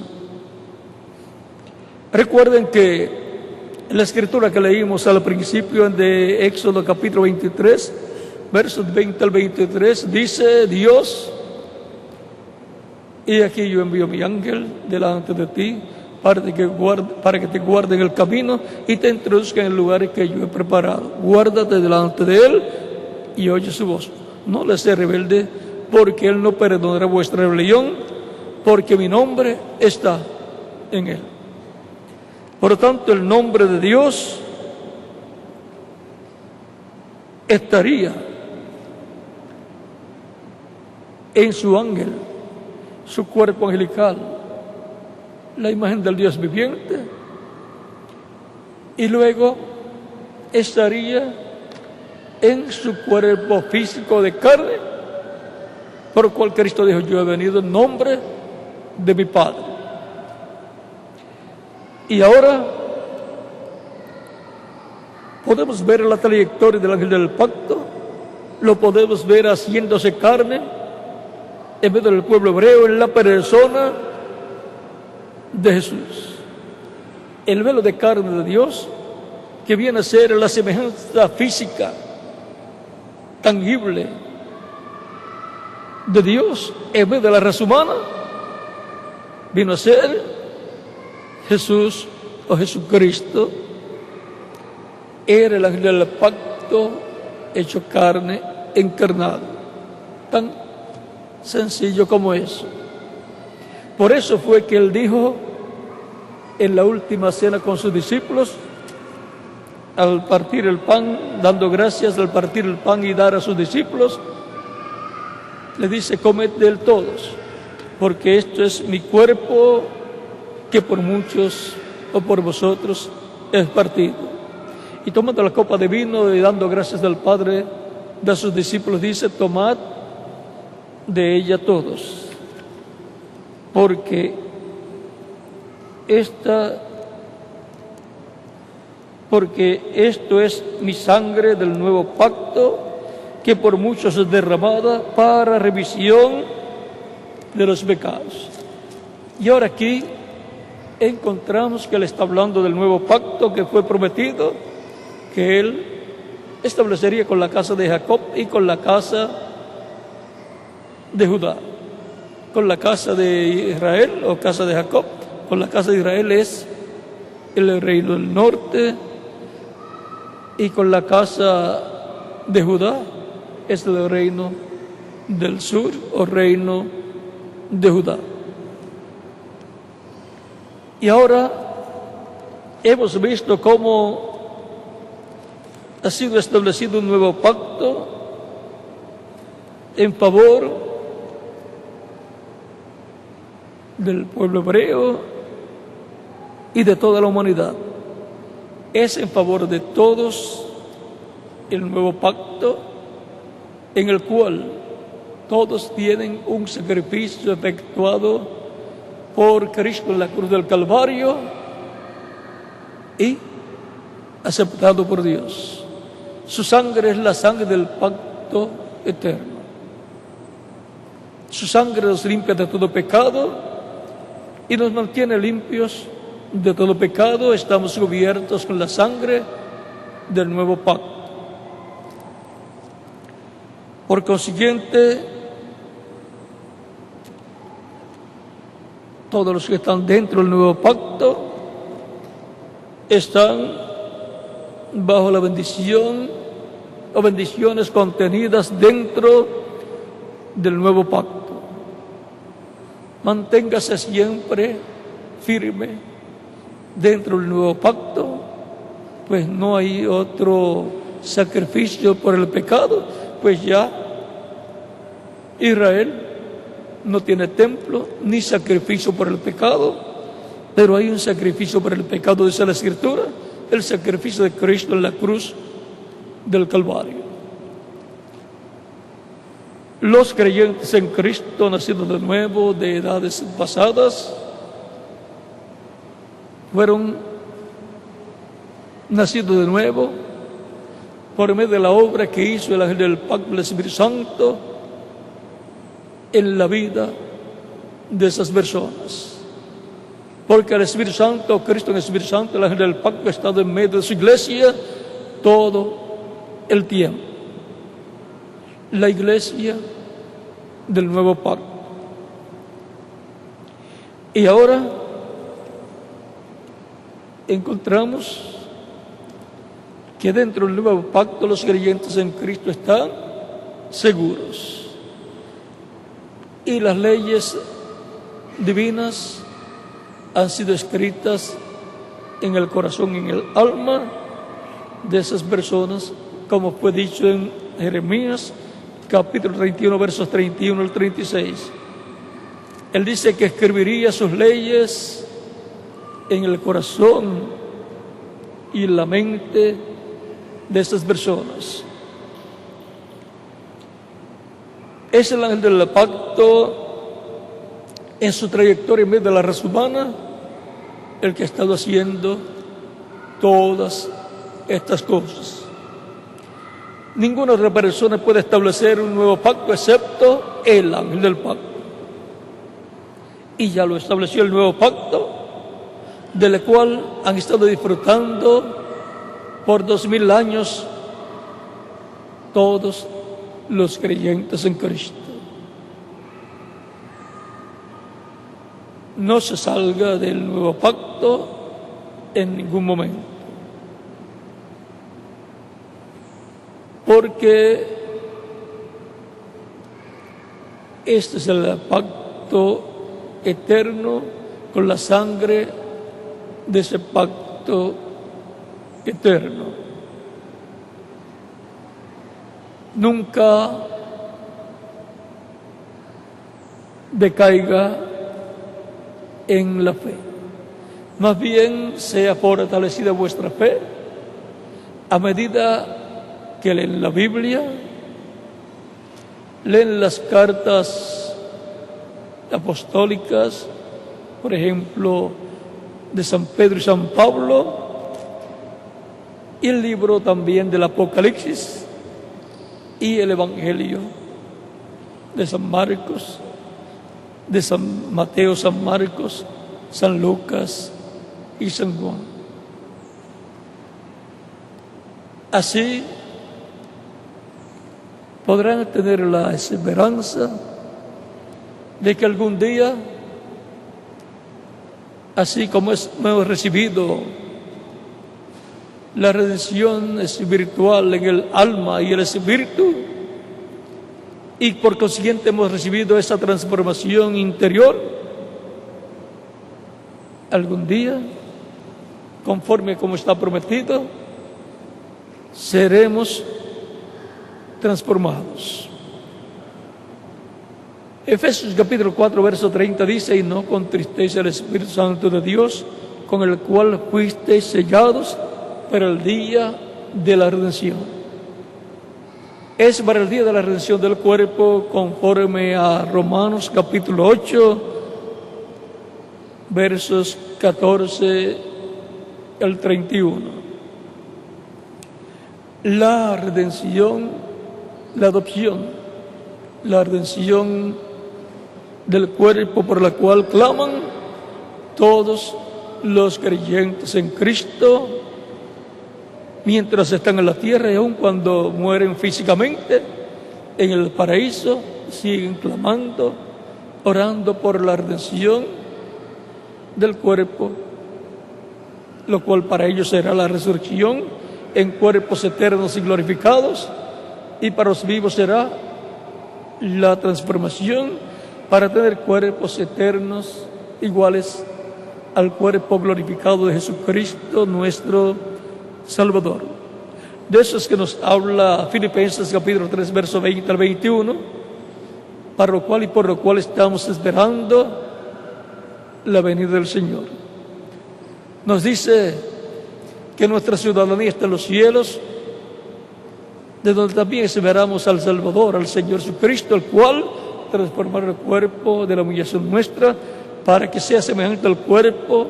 Recuerden que en la escritura que leímos al principio de Éxodo capítulo 23, versos 20 al 23, dice Dios: y aquí yo envío mi ángel delante de ti para que te guarde en el camino y te introduzca en el lugar que yo he preparado. Guárdate delante de él y oye su voz. No le seas rebelde, porque él no perdonará vuestra rebelión, porque mi nombre está en él. Por lo tanto, el nombre de Dios estaría en su ángel, su cuerpo angelical, la imagen del Dios viviente, y luego estaría en su cuerpo físico de carne, por el cual Cristo dijo: yo he venido en nombre de mi Padre. Y ahora podemos ver la trayectoria del ángel del pacto, lo podemos ver haciéndose carne en medio del pueblo hebreo, en la persona de Jesús. El velo de carne de Dios, que viene a ser la semejanza física, tangible, de Dios en vez de la raza humana, vino a ser Jesús o Jesucristo. Era el ángel del pacto hecho carne, encarnado. Tan sencillo como eso. Por eso fue que él dijo en la última cena con sus discípulos, al partir el pan, dando gracias al partir el pan y dar a sus discípulos, le dice: comed de él todos, porque esto es mi cuerpo, que por muchos o por vosotros es partido. Y tomando la copa de vino y dando gracias al Padre, de sus discípulos dice: tomad de ella todos, porque esto es mi sangre del nuevo pacto, que por muchos es derramada para remisión de los pecados. Y ahora aquí encontramos que él está hablando del nuevo pacto que fue prometido, que él establecería con la casa de Jacob y con la casa de Judá. Con la casa de Israel o casa de Jacob, con la casa de Israel es el reino del norte, y con la casa de Judá es el reino del sur o reino de Judá. Y ahora hemos visto cómo ha sido establecido un nuevo pacto en favor del pueblo hebreo y de toda la humanidad. Es en favor de todos el nuevo pacto, en el cual todos tienen un sacrificio efectuado por Cristo en la cruz del Calvario y aceptado por Dios. Su sangre es la sangre del pacto eterno. Su sangre nos limpia de todo pecado y nos mantiene limpios de todo pecado. Estamos cubiertos con la sangre del nuevo pacto. Por consiguiente, todos los que están dentro del nuevo pacto están bajo la bendición o bendiciones contenidas dentro del nuevo pacto. Manténgase siempre firme dentro del nuevo pacto, pues no hay otro sacrificio por el pecado, pues ya Israel no tiene templo ni sacrificio por el pecado, pero hay un sacrificio por el pecado, dice la Escritura, el sacrificio de Cristo en la cruz del Calvario. Los creyentes en Cristo, nacidos de nuevo de edades pasadas, fueron nacidos de nuevo por medio de la obra que hizo el ángel del pacto del Espíritu Santo en la vida de esas personas. Porque el Espíritu Santo, Cristo en el Espíritu Santo, el ángel del pacto ha estado en medio de su iglesia todo el tiempo. la iglesia del nuevo pacto. Y ahora encontramos que dentro del nuevo pacto los creyentes en Cristo están seguros. Y las leyes divinas han sido escritas en el corazón y en el alma de esas personas, como fue dicho en Jeremías, capítulo 31, versos 31 al 36. Él dice que escribiría sus leyes en el corazón y en la mente de esas personas. Es el ángel del pacto en su trayectoria en medio de la raza humana el que ha estado haciendo todas estas cosas. Ninguna otra persona puede establecer un nuevo pacto excepto el ángel del pacto. Y ya lo estableció el nuevo pacto, del cual han estado disfrutando por 2000 años todos los creyentes en Cristo. No se salga del nuevo pacto en ningún momento, porque este es el pacto eterno con la sangre de ese pacto eterno. Nunca decaiga en la fe. Más bien sea fortalecida vuestra fe a medida que leen la Biblia, leen las cartas apostólicas, por ejemplo, de San Pedro y San Pablo, y el libro también del Apocalipsis y el Evangelio de San Marcos, de San Mateo, San Marcos, San Lucas y San Juan. Así podrán tener la esperanza de que algún día, así como hemos recibido la redención espiritual en el alma y el espíritu, y por consiguiente hemos recibido esa transformación interior, algún día, conforme como está prometido, seremos transformados. Efesios capítulo 4, verso 30 dice: y no contristéis el Espíritu Santo de Dios, con el cual fuisteis sellados para el día de la redención. Es para el día de la redención del cuerpo, conforme a Romanos capítulo 8, versos 14 al 31. La redención, la adopción, la redención del cuerpo por la cual claman todos los creyentes en Cristo mientras están en la tierra, y aun cuando mueren físicamente en el paraíso, siguen clamando, orando por la redención del cuerpo, lo cual para ellos será la resurrección en cuerpos eternos y glorificados, y para los vivos será la transformación para tener cuerpos eternos iguales al cuerpo glorificado de Jesucristo nuestro Salvador. De eso es que nos habla Filipenses capítulo 3, verso 20 al 21, para lo cual y por lo cual estamos esperando la venida del Señor. Nos dice que nuestra ciudadanía está en los cielos, de donde también esperamos al Salvador, al Señor Jesucristo, el cual transformará el cuerpo de la humillación nuestra para que sea semejante al cuerpo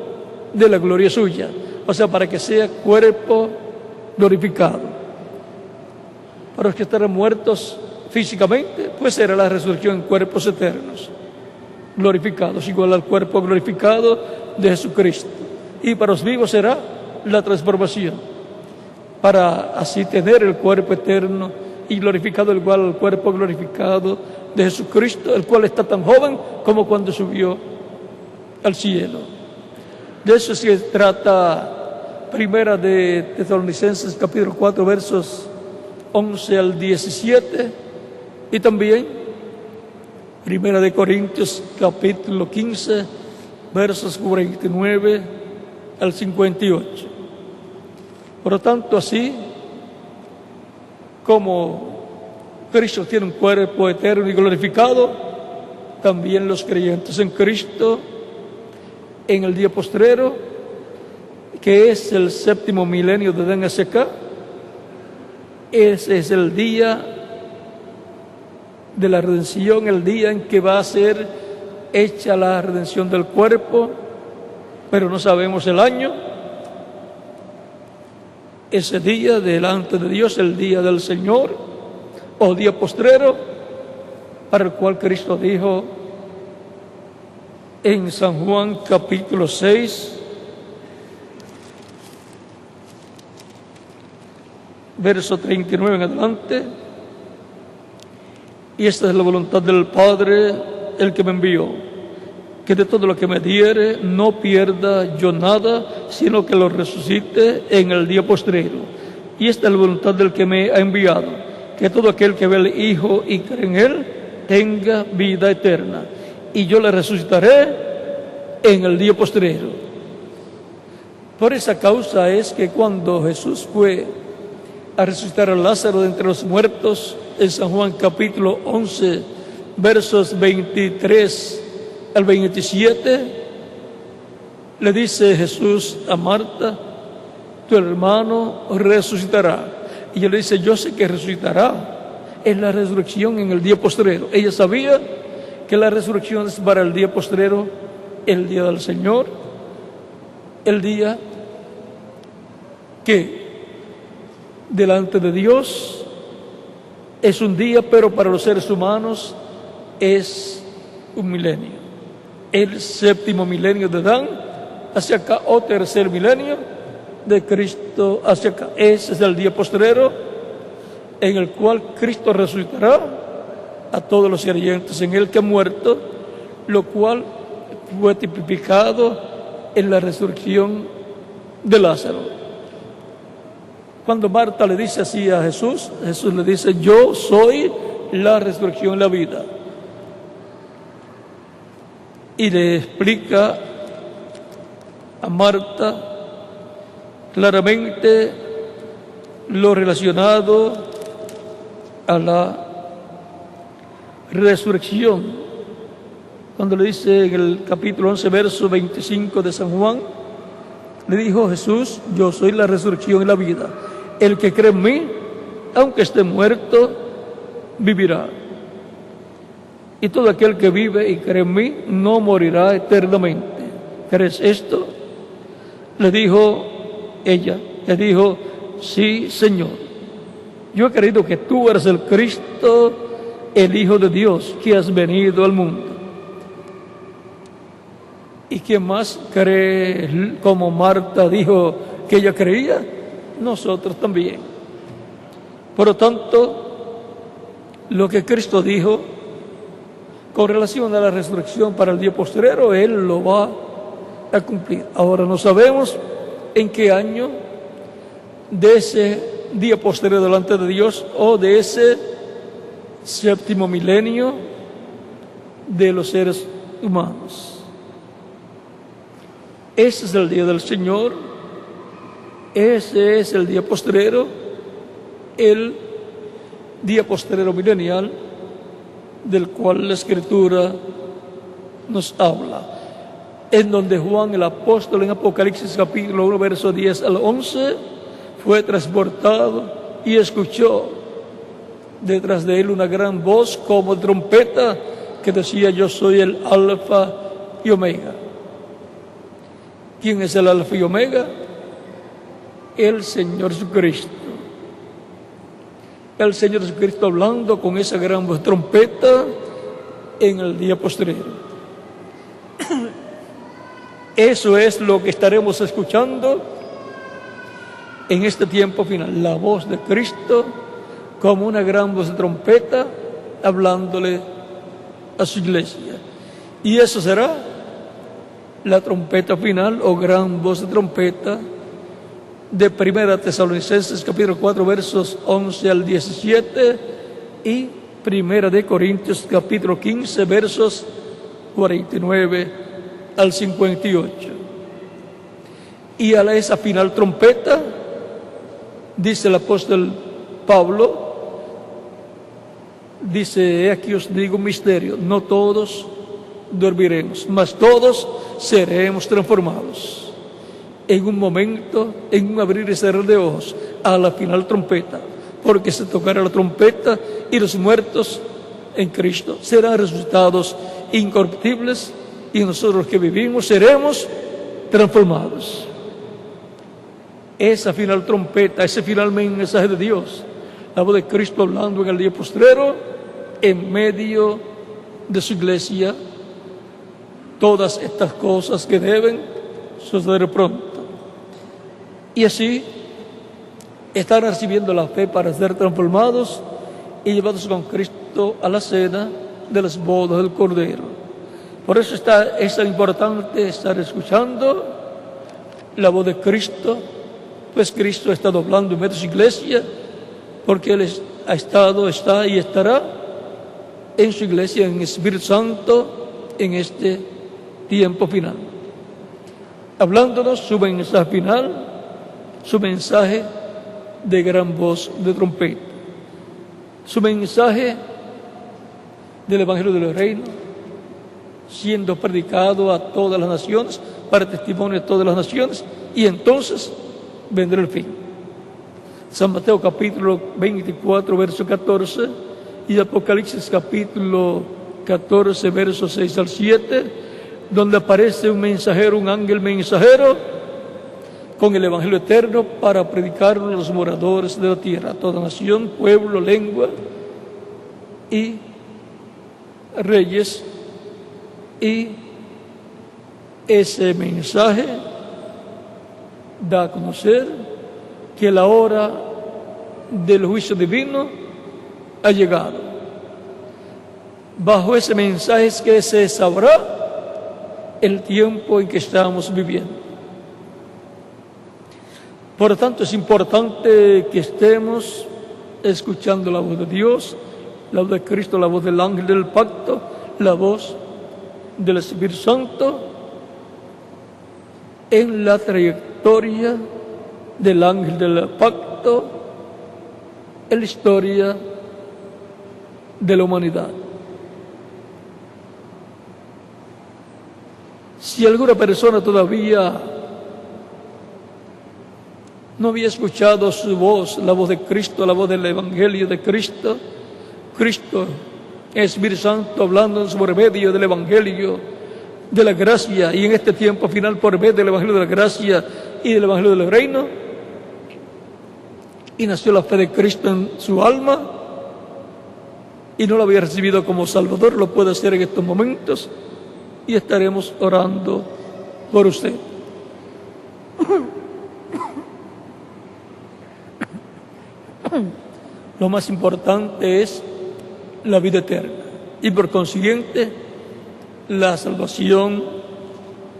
de la gloria suya. O sea, para que sea cuerpo glorificado. Para los que estarán muertos físicamente, pues será la resurrección en cuerpos eternos, glorificados, igual al cuerpo glorificado de Jesucristo. Y para los vivos será la transformación, para así tener el cuerpo eterno y glorificado igual al cuerpo glorificado de Jesucristo, el cual está tan joven como cuando subió al cielo. De eso se trata Primera de Tesalonicenses capítulo 4 versos 11 al 17 y también Primera de Corintios capítulo 15 versos 49 al 58. Por lo tanto, así como Cristo tiene un cuerpo eterno y glorificado, también los creyentes en Cristo en el día postrero, que es el séptimo milenio de Adán hacia acá, ese es el día de la redención, el día en que va a ser hecha la redención del cuerpo, pero no sabemos el año. Ese día delante de Dios, el día del Señor, o día postrero, para el cual Cristo dijo en San Juan capítulo 6, verso 39 en adelante: y esta es la voluntad del Padre, el que me envió, que de todo lo que me diere no pierda yo nada, sino que lo resucite en el día postrero. Y esta es la voluntad del que me ha enviado, que todo aquel que ve al Hijo y cree en Él tenga vida eterna, y yo le resucitaré en el día postrero. Por esa causa es que cuando Jesús fue a resucitar a Lázaro de entre los muertos, en San Juan capítulo 11, versos 23 al 27, le dice Jesús a Marta: tu hermano resucitará. Y ella le dice: yo sé que resucitará. Es la resurrección en el día postrero. Ella sabía que la resurrección es para el día postrero, el día del Señor, el día que delante de Dios es un día, pero para los seres humanos es un milenio. El séptimo milenio de Adán hacia acá, o tercer milenio de Cristo hacia acá. Ese es el día postrero en el cual Cristo resucitará a todos los creyentes en Él que han muerto, lo cual fue tipificado en la resurrección de Lázaro. Cuando Marta le dice así a Jesús, Jesús le dice: yo soy la resurrección y la vida. Y le explica a Marta claramente lo relacionado a la resurrección. Cuando le dice en el capítulo 11, verso 25 de San Juan, le dijo Jesús: yo soy la resurrección y la vida. El que cree en mí, aunque esté muerto, vivirá. Y todo aquel que vive y cree en mí no morirá eternamente. ¿Crees esto? Le dijo ella, le dijo: sí, Señor. Yo he creído que tú eres el Cristo, el Hijo de Dios, que has venido al mundo. ¿Y quién más cree como Marta dijo que ella creía? Nosotros también. Por lo tanto, lo que Cristo dijo con relación a la resurrección para el día postrero, Él lo va a cumplir. Ahora no sabemos en qué año de ese día postrero delante de Dios, o de ese séptimo milenio de los seres humanos. Ese es el día del Señor, ese es el día postrero, el día postrero milenial del cual la Escritura nos habla, en donde Juan el apóstol en Apocalipsis capítulo 1 verso 10 al 11 fue transportado y escuchó detrás de él una gran voz como trompeta que decía: yo soy el Alfa y Omega. ¿Quién es el Alfa y Omega? El Señor Jesucristo. El Señor Jesucristo hablando con esa gran voz trompeta en el día postrero. Eso es lo que estaremos escuchando en este tiempo final, la voz de Cristo como una gran voz de trompeta, hablándole a su iglesia. Y eso será la trompeta final o gran voz de trompeta de 1 Tesalonicenses capítulo 4 versos 11 al 17 y 1 de Corintios capítulo 15 versos 49 al 58. Y a esa final trompeta, dice el apóstol Pablo, dice: he aquí os digo un misterio, no todos dormiremos, mas todos seremos transformados. En un momento, en un abrir y cerrar de ojos, a la final trompeta, porque se tocará la trompeta y los muertos en Cristo serán resucitados incorruptibles y nosotros los que vivimos seremos transformados. Esa final trompeta, ese final mensaje de Dios, la voz de Cristo hablando en el día postrero, en medio de su iglesia, todas estas cosas que deben suceder pronto. Y así están recibiendo la fe para ser transformados y llevados con Cristo a la cena de las bodas del Cordero. Por eso es tan importante estar escuchando la voz de Cristo, pues Cristo ha estado hablando en medio de su iglesia, porque Él ha estado, está y estará en su iglesia, en el Espíritu Santo, en este tiempo final. Hablándonos su mensaje final, su mensaje de gran voz de trompeta, su mensaje del Evangelio del Reino, siendo predicado a todas las naciones, para testimonio de todas las naciones, y entonces vendrá el fin. San Mateo capítulo 24, verso 14, y Apocalipsis capítulo 14, versos 6 al 7, donde aparece un mensajero, un ángel mensajero, con el Evangelio eterno para predicarlo a los moradores de la tierra, a toda nación, pueblo, lengua y reyes. Y ese mensaje da a conocer que la hora del juicio divino ha llegado. Bajo ese mensaje es que se sabrá el tiempo en que estamos viviendo. Por lo tanto, es importante que estemos escuchando la voz de Dios, la voz de Cristo, la voz del ángel del pacto, la voz del Espíritu Santo en la trayectoria del ángel del pacto, en la historia de la humanidad. Si alguna persona todavía no había escuchado su voz, la voz de Cristo, la voz del Evangelio de Cristo, Cristo, Espíritu Santo, hablando por medio del Evangelio de la gracia, y en este tiempo final por medio del Evangelio de la gracia y del Evangelio del reino, y nació la fe de Cristo en su alma, y no lo había recibido como Salvador, lo puede hacer en estos momentos, y estaremos orando por usted. Lo más importante es la vida eterna y por consiguiente la salvación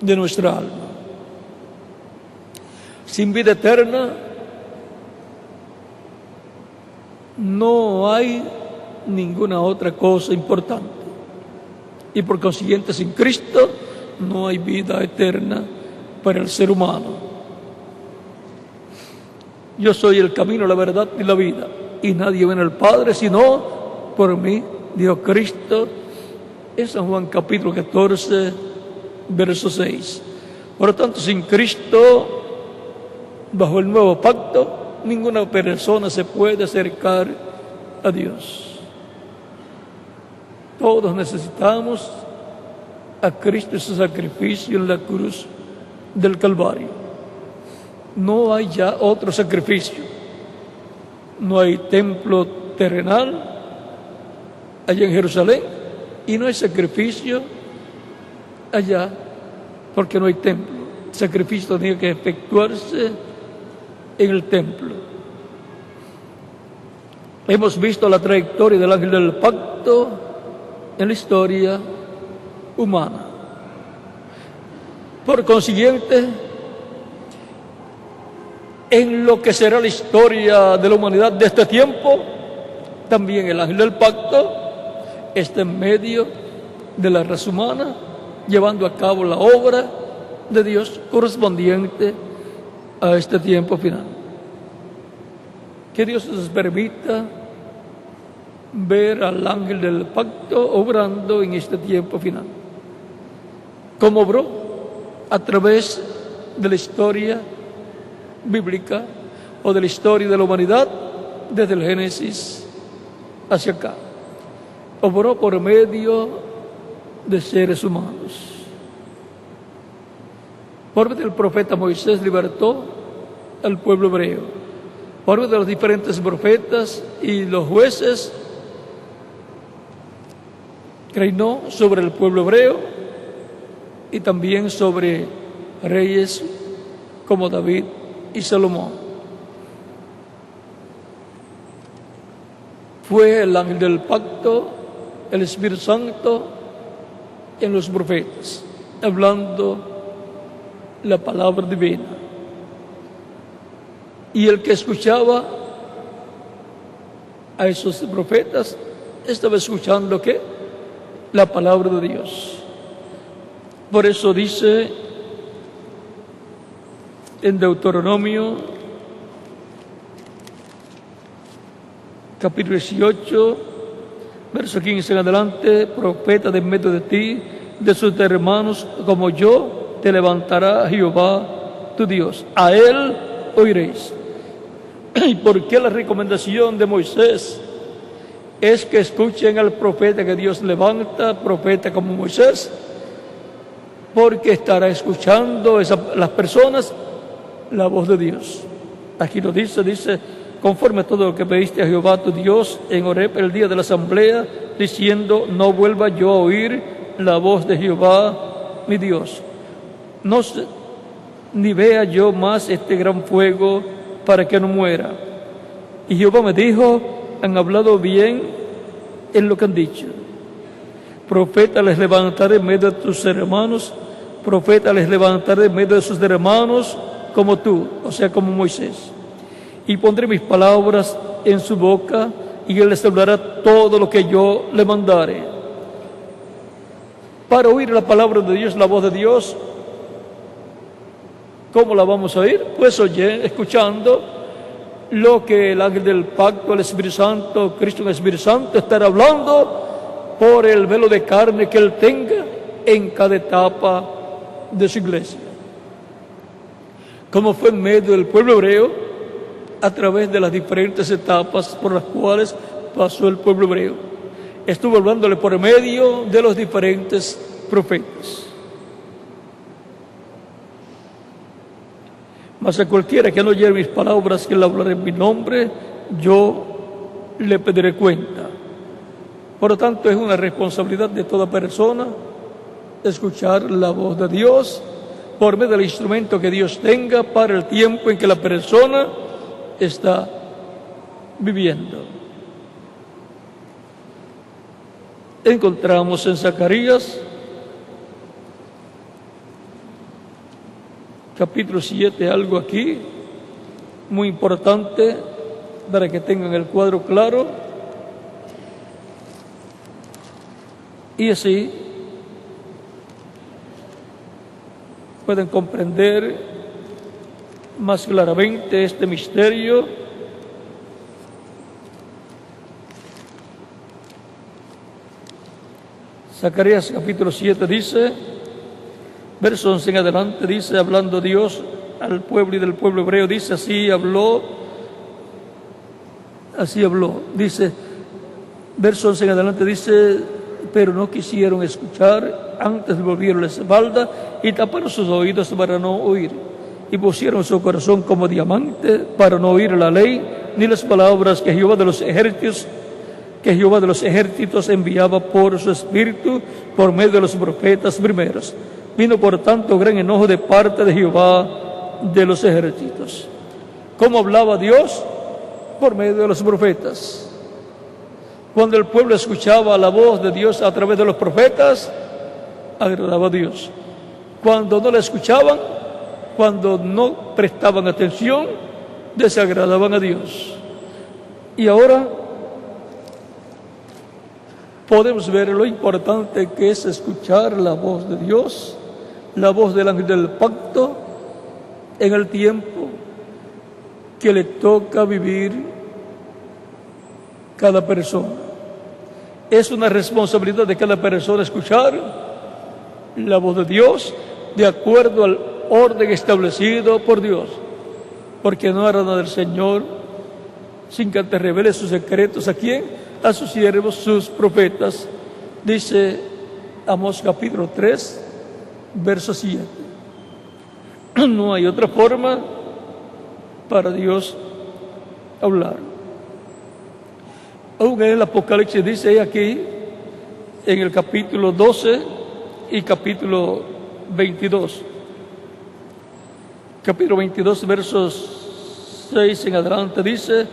de nuestra alma. Sin vida eterna no hay ninguna otra cosa importante y por consiguiente sin Cristo no hay vida eterna para el ser humano. Yo soy el camino, la verdad y la vida, y nadie viene al Padre sino por mí, dijo Cristo en San Juan capítulo 14, verso 6. Por lo tanto, sin Cristo, bajo el nuevo pacto, ninguna persona se puede acercar a Dios. Todos necesitamos a Cristo y su sacrificio en la cruz del Calvario. No hay ya otro sacrificio. No hay templo terrenal allá en Jerusalén y no hay sacrificio allá porque no hay templo. El sacrificio tenía que efectuarse en el templo. Hemos visto la trayectoria del ángel del pacto en la historia humana. Por consiguiente, en lo que será la historia de la humanidad de este tiempo, también el ángel del pacto está en medio de la raza humana, llevando a cabo la obra de Dios correspondiente a este tiempo final. Que Dios nos permita ver al ángel del pacto obrando en este tiempo final, como obró a través de la historia bíblica o de la historia de la humanidad desde el Génesis hacia acá. Obró por medio de seres humanos. Por medio del profeta Moisés libertó al pueblo hebreo. Por medio de los diferentes profetas y los jueces reinó sobre el pueblo hebreo y también sobre reyes como David y Salomón. Fue el ángel del pacto, el Espíritu Santo en los profetas, hablando la palabra divina. Y el que escuchaba a esos profetas estaba escuchando ¿qué? La palabra de Dios. Por eso dice en Deuteronomio capítulo 18, verso 15 en adelante: profeta de en medio de ti, de sus hermanos como yo, te levantará Jehová tu Dios. A él oiréis. ¿Y por qué la recomendación de Moisés es que escuchen al profeta que Dios levanta, profeta como Moisés? Porque estará escuchando las personas la voz de Dios. Aquí lo dice, conforme a todo lo que pediste a Jehová tu Dios en Horeb el día de la asamblea, diciendo: no vuelva yo a oír la voz de Jehová mi Dios, ni vea yo más este gran fuego para que no muera. Y Jehová me dijo: han hablado bien en lo que han dicho. Profeta les levantaré en medio de tus hermanos, profeta les levantaré en medio de sus hermanos como tú, o sea, como Moisés. Y pondré mis palabras en su boca, y él les hablará todo lo que yo le mandare. Para oír la palabra de Dios, la voz de Dios, ¿cómo la vamos a oír? Pues escuchando lo que el ángel del pacto, el Espíritu Santo, Cristo el Espíritu Santo, estará hablando por el velo de carne que él tenga en cada etapa de su iglesia. Como fue en medio del pueblo hebreo, a través de las diferentes etapas por las cuales pasó el pueblo hebreo. Estuvo hablándole por medio de los diferentes profetas. Mas a cualquiera que no oye mis palabras, que él hablará en mi nombre, yo le pediré cuenta. Por lo tanto, es una responsabilidad de toda persona escuchar la voz de Dios por medio del instrumento que Dios tenga para el tiempo en que la persona está viviendo. Encontramos en Zacarías capítulo 7 algo aquí muy importante para que tengan el cuadro claro, y así pueden comprender más claramente este misterio. Zacarías capítulo 7 dice, verso 11 en adelante, dice, hablando Dios al pueblo y del pueblo hebreo, dice, así habló, dice, verso 11 en adelante dice, pero no quisieron escuchar, antes volvieron la espalda y taparon sus oídos para no oír, y pusieron su corazón como diamante para no oír la ley, ni las palabras que Jehová de los ejércitos enviaba por su espíritu, por medio de los profetas primeros. Vino por tanto gran enojo de parte de Jehová de los ejércitos. ¿Cómo hablaba Dios? Por medio de los profetas. Cuando el pueblo escuchaba la voz de Dios a través de los profetas, agradaba a Dios. Cuando no la escuchaban, cuando no prestaban atención, desagradaban a Dios. Y ahora podemos ver lo importante que es escuchar la voz de Dios, la voz del ángel del pacto, en el tiempo que le toca vivir cada persona. Es una responsabilidad de cada persona escuchar la voz de Dios de acuerdo al orden establecido por Dios, porque no hará nada del Señor sin que antes revele sus secretos. ¿A quién? A sus siervos, sus profetas. Dice Amós capítulo 3, verso 7. No hay otra forma para Dios hablar. Aún en el Apocalipsis dice aquí, en el capítulo 12 y capítulo 22. Capítulo 22, versos 6 en adelante dice: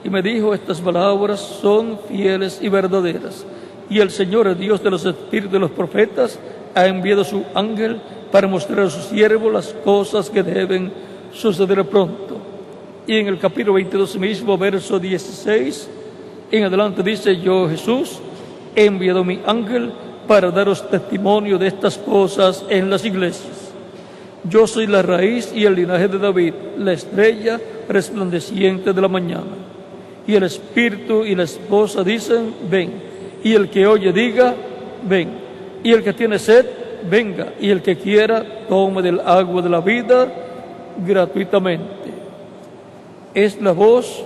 y me dijo, estas palabras son fieles y verdaderas. Y el Señor, el Dios de los espíritus de los profetas, ha enviado su ángel para mostrar a sus siervos las cosas que deben suceder pronto. Y en el capítulo 22 mismo, verso 16, en adelante dice: yo, Jesús, he enviado mi ángel para daros testimonio de estas cosas en las iglesias. Yo soy la raíz y el linaje de David, la estrella resplandeciente de la mañana. Y el espíritu y la esposa dicen: ven. Y el que oye diga: ven. Y el que tiene sed, venga. Y el que quiera, tome del agua de la vida gratuitamente. Es la voz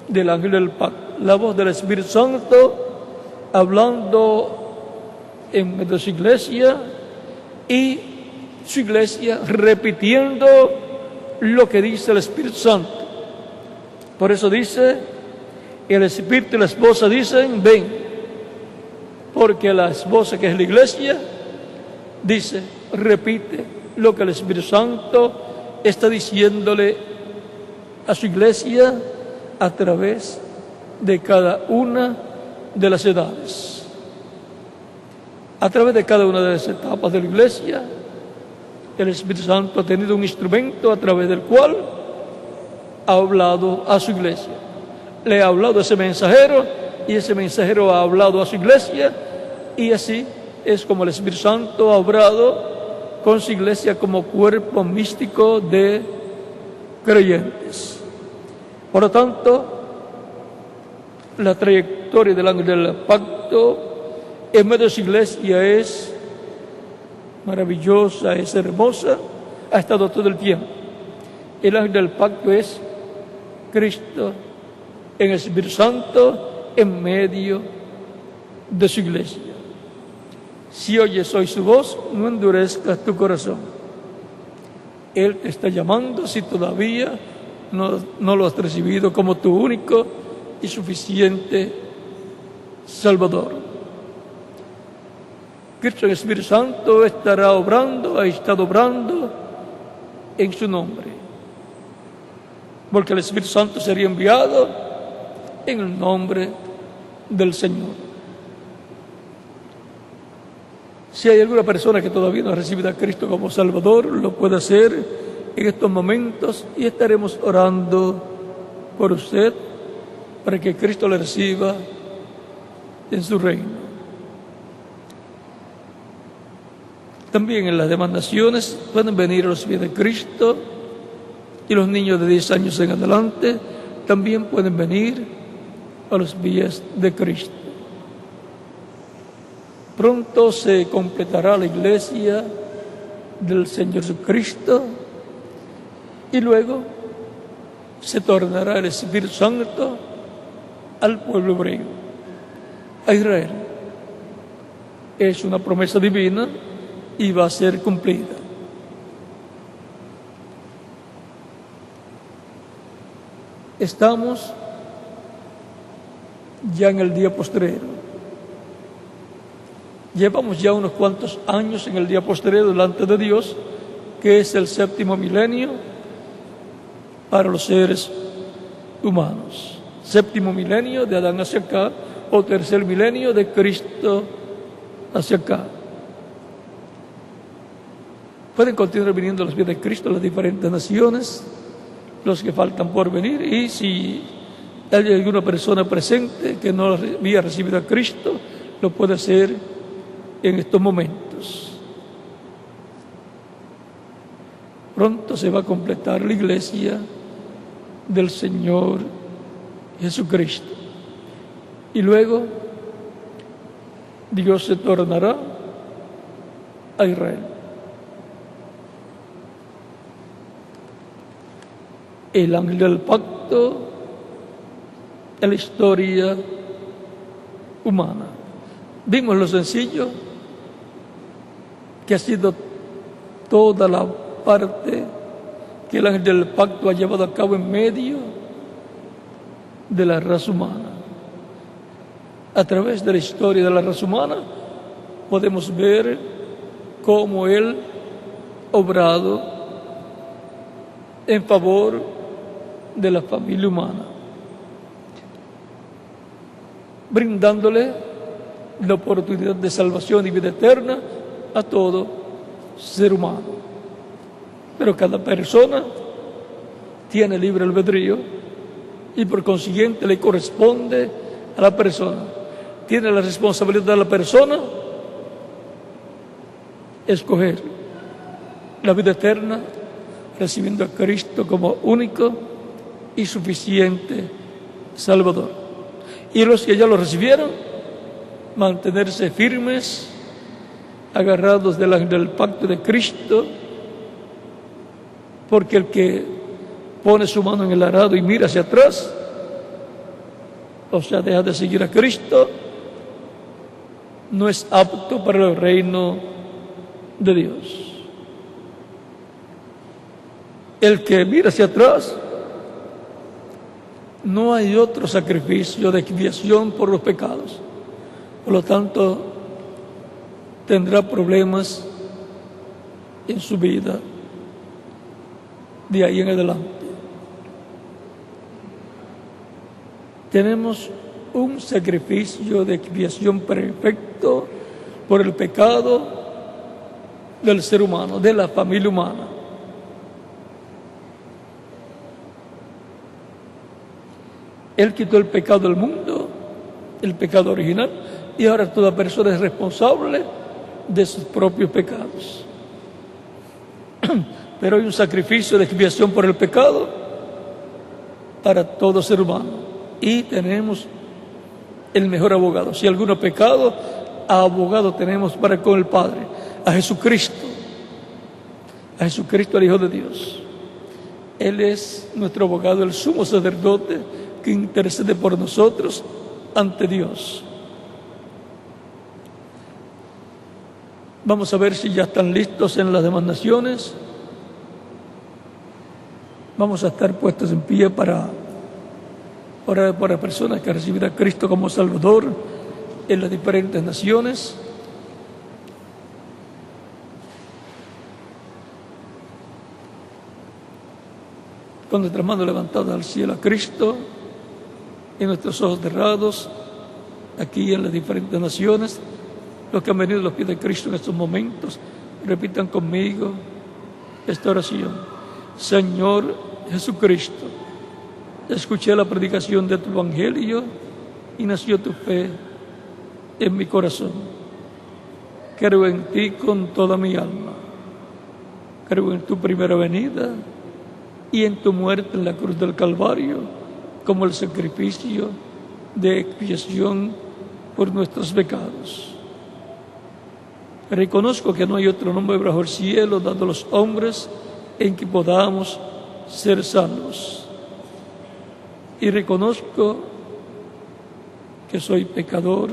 del ángel del pacto, la voz del Espíritu Santo hablando en medio de su iglesia, y su iglesia repitiendo lo que dice el Espíritu Santo. Por eso dice: el Espíritu y la esposa dicen: ven. Porque la esposa, que es la iglesia, dice, repite lo que el Espíritu Santo está diciéndole a su iglesia a través de cada una de las edades. A través de cada una de las etapas de la iglesia, el Espíritu Santo ha tenido un instrumento a través del cual ha hablado a su iglesia. Le ha hablado a ese mensajero, y ese mensajero ha hablado a su iglesia, y así es como el Espíritu Santo ha obrado con su iglesia como cuerpo místico de creyentes. Por lo tanto, la trayectoria del ángel del pacto en medio de su iglesia es maravillosa, es hermosa, ha estado todo el tiempo. El ángel del pacto es Cristo en el Espíritu Santo en medio de su iglesia. Si oyes hoy su voz, no endurezcas tu corazón. Él te está llamando si todavía no lo has recibido como tu único y suficiente Salvador. Cristo, el Espíritu Santo, estará obrando, ha estado obrando en su nombre. Porque el Espíritu Santo sería enviado en el nombre del Señor. Si hay alguna persona que todavía no ha recibido a Cristo como Salvador, lo puede hacer en estos momentos, y estaremos orando por usted para que Cristo le reciba en su reino. También en las demandaciones pueden venir a los pies de Cristo, y los niños de 10 años en adelante también pueden venir a los pies de Cristo. Pronto se completará la iglesia del Señor Jesucristo, y luego se tornará el Espíritu Santo al pueblo hebreo, a Israel. Es una promesa divina y va a ser cumplida. Estamos ya en el día postrero. Llevamos ya unos cuantos años en el día postrero delante de Dios, que es el 7º milenio para los seres humanos. 7º milenio de Adán hacia acá, o tercer milenio de Cristo hacia acá. Pueden continuar viniendo los pies de Cristo a las diferentes naciones, los que faltan por venir, y si hay alguna persona presente que no había recibido a Cristo, lo puede hacer en estos momentos. Pronto se va a completar la iglesia del Señor Jesucristo. Y luego Dios se tornará a Israel. El ángel del pacto en la historia humana. Vimos lo sencillo que ha sido toda la parte que el ángel del pacto ha llevado a cabo en medio de la raza humana. A través de la historia de la raza humana podemos ver cómo él ha obrado en favor de la familia humana, brindándole la oportunidad de salvación y vida eterna a todo ser humano. Pero cada persona tiene libre albedrío y por consiguiente le corresponde a la persona. Tiene la responsabilidad de la persona escoger la vida eterna recibiendo a Cristo como único y suficiente Salvador. Y los que ya lo recibieron, mantenerse firmes, agarrados del ángel del pacto de Cristo, porque el que pone su mano en el arado y mira hacia atrás, o sea, deja de seguir a Cristo, no es apto para el reino de Dios. El que mira hacia atrás, no hay otro sacrificio de expiación por los pecados. Por lo tanto, tendrá problemas en su vida de ahí en adelante. Tenemos un sacrificio de expiación perfecto por el pecado del ser humano, de la familia humana. Él quitó el pecado del mundo, el pecado original, y ahora toda persona es responsable de sus propios pecados. Pero hay un sacrificio de expiación por el pecado para todo ser humano. Y tenemos el mejor abogado. Si alguno pecado, abogado tenemos para con el Padre, a Jesucristo. A Jesucristo, el Hijo de Dios. Él es nuestro abogado, el sumo sacerdote que intercede por nosotros ante Dios. Vamos a ver si ya están listos en las demás naciones. Vamos a estar puestos en pie para orar por las personas que reciben a Cristo como Salvador en las diferentes naciones. Con nuestras manos levantadas al cielo a Cristo y nuestros ojos cerrados aquí en las diferentes naciones, los que han venido a los pies de Cristo en estos momentos, repitan conmigo esta oración. Señor Jesucristo, escuché la predicación de tu evangelio y nació tu fe en mi corazón. Creo en ti con toda mi alma. Creo en tu primera venida y en tu muerte en la cruz del Calvario como el sacrificio de expiación por nuestros pecados. Reconozco que no hay otro nombre bajo el cielo dado a los hombres en que podamos ser salvos. Y reconozco que soy pecador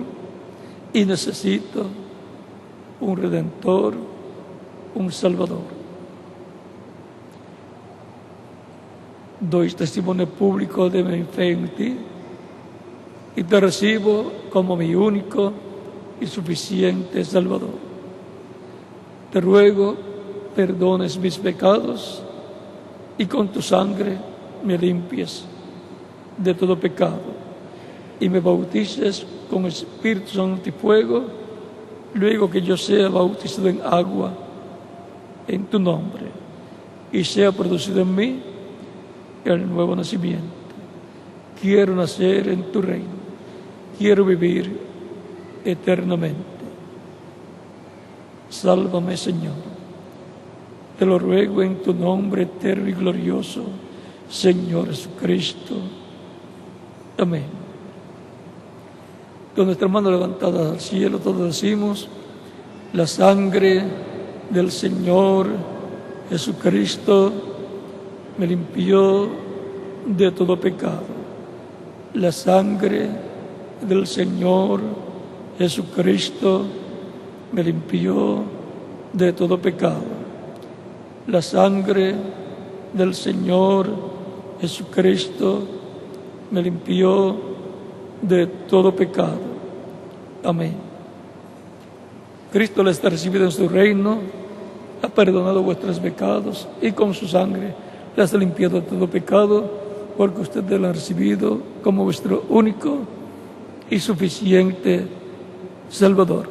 y necesito un Redentor, un Salvador. Doy testimonio público de mi fe en ti y te recibo como mi único y suficiente Salvador. Te ruego perdones mis pecados y con tu sangre me limpies de todo pecado y me bautices con Espíritu Santo y fuego, luego que yo sea bautizado en agua en tu nombre y sea producido en mí el nuevo nacimiento. Quiero nacer en tu reino, quiero vivir eternamente. Sálvame, Señor. Te lo ruego en tu nombre eterno y glorioso, Señor Jesucristo. Amén. Con nuestra mano levantada al cielo, todos decimos: la sangre del Señor Jesucristo me limpió de todo pecado. La sangre del Señor Jesucristo me limpió de todo pecado. La sangre del Señor Jesucristo me limpió de todo pecado. Amén. Cristo les está recibido en su reino, ha perdonado vuestros pecados y con su sangre les ha limpiado de todo pecado, porque ustedes lo han recibido como vuestro único y suficiente Salvador.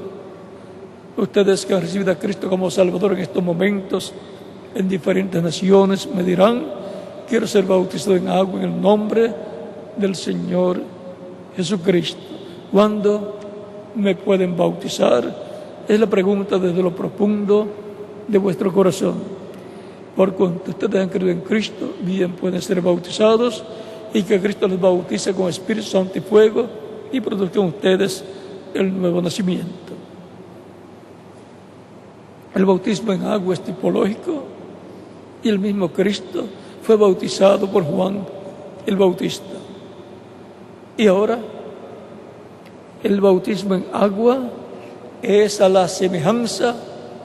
Ustedes que han recibido a Cristo como Salvador en estos momentos, en diferentes naciones, me dirán: quiero ser bautizado en agua en el nombre del Señor Jesucristo. ¿Cuándo me pueden bautizar? Es la pregunta desde lo profundo de vuestro corazón. Por cuanto ustedes han creído en Cristo, bien pueden ser bautizados, y que Cristo les bautice con Espíritu Santo y fuego y produzcan ustedes el nuevo nacimiento. El bautismo en agua es tipológico, y el mismo Cristo fue bautizado por Juan el Bautista. Y ahora, el bautismo en agua es a la semejanza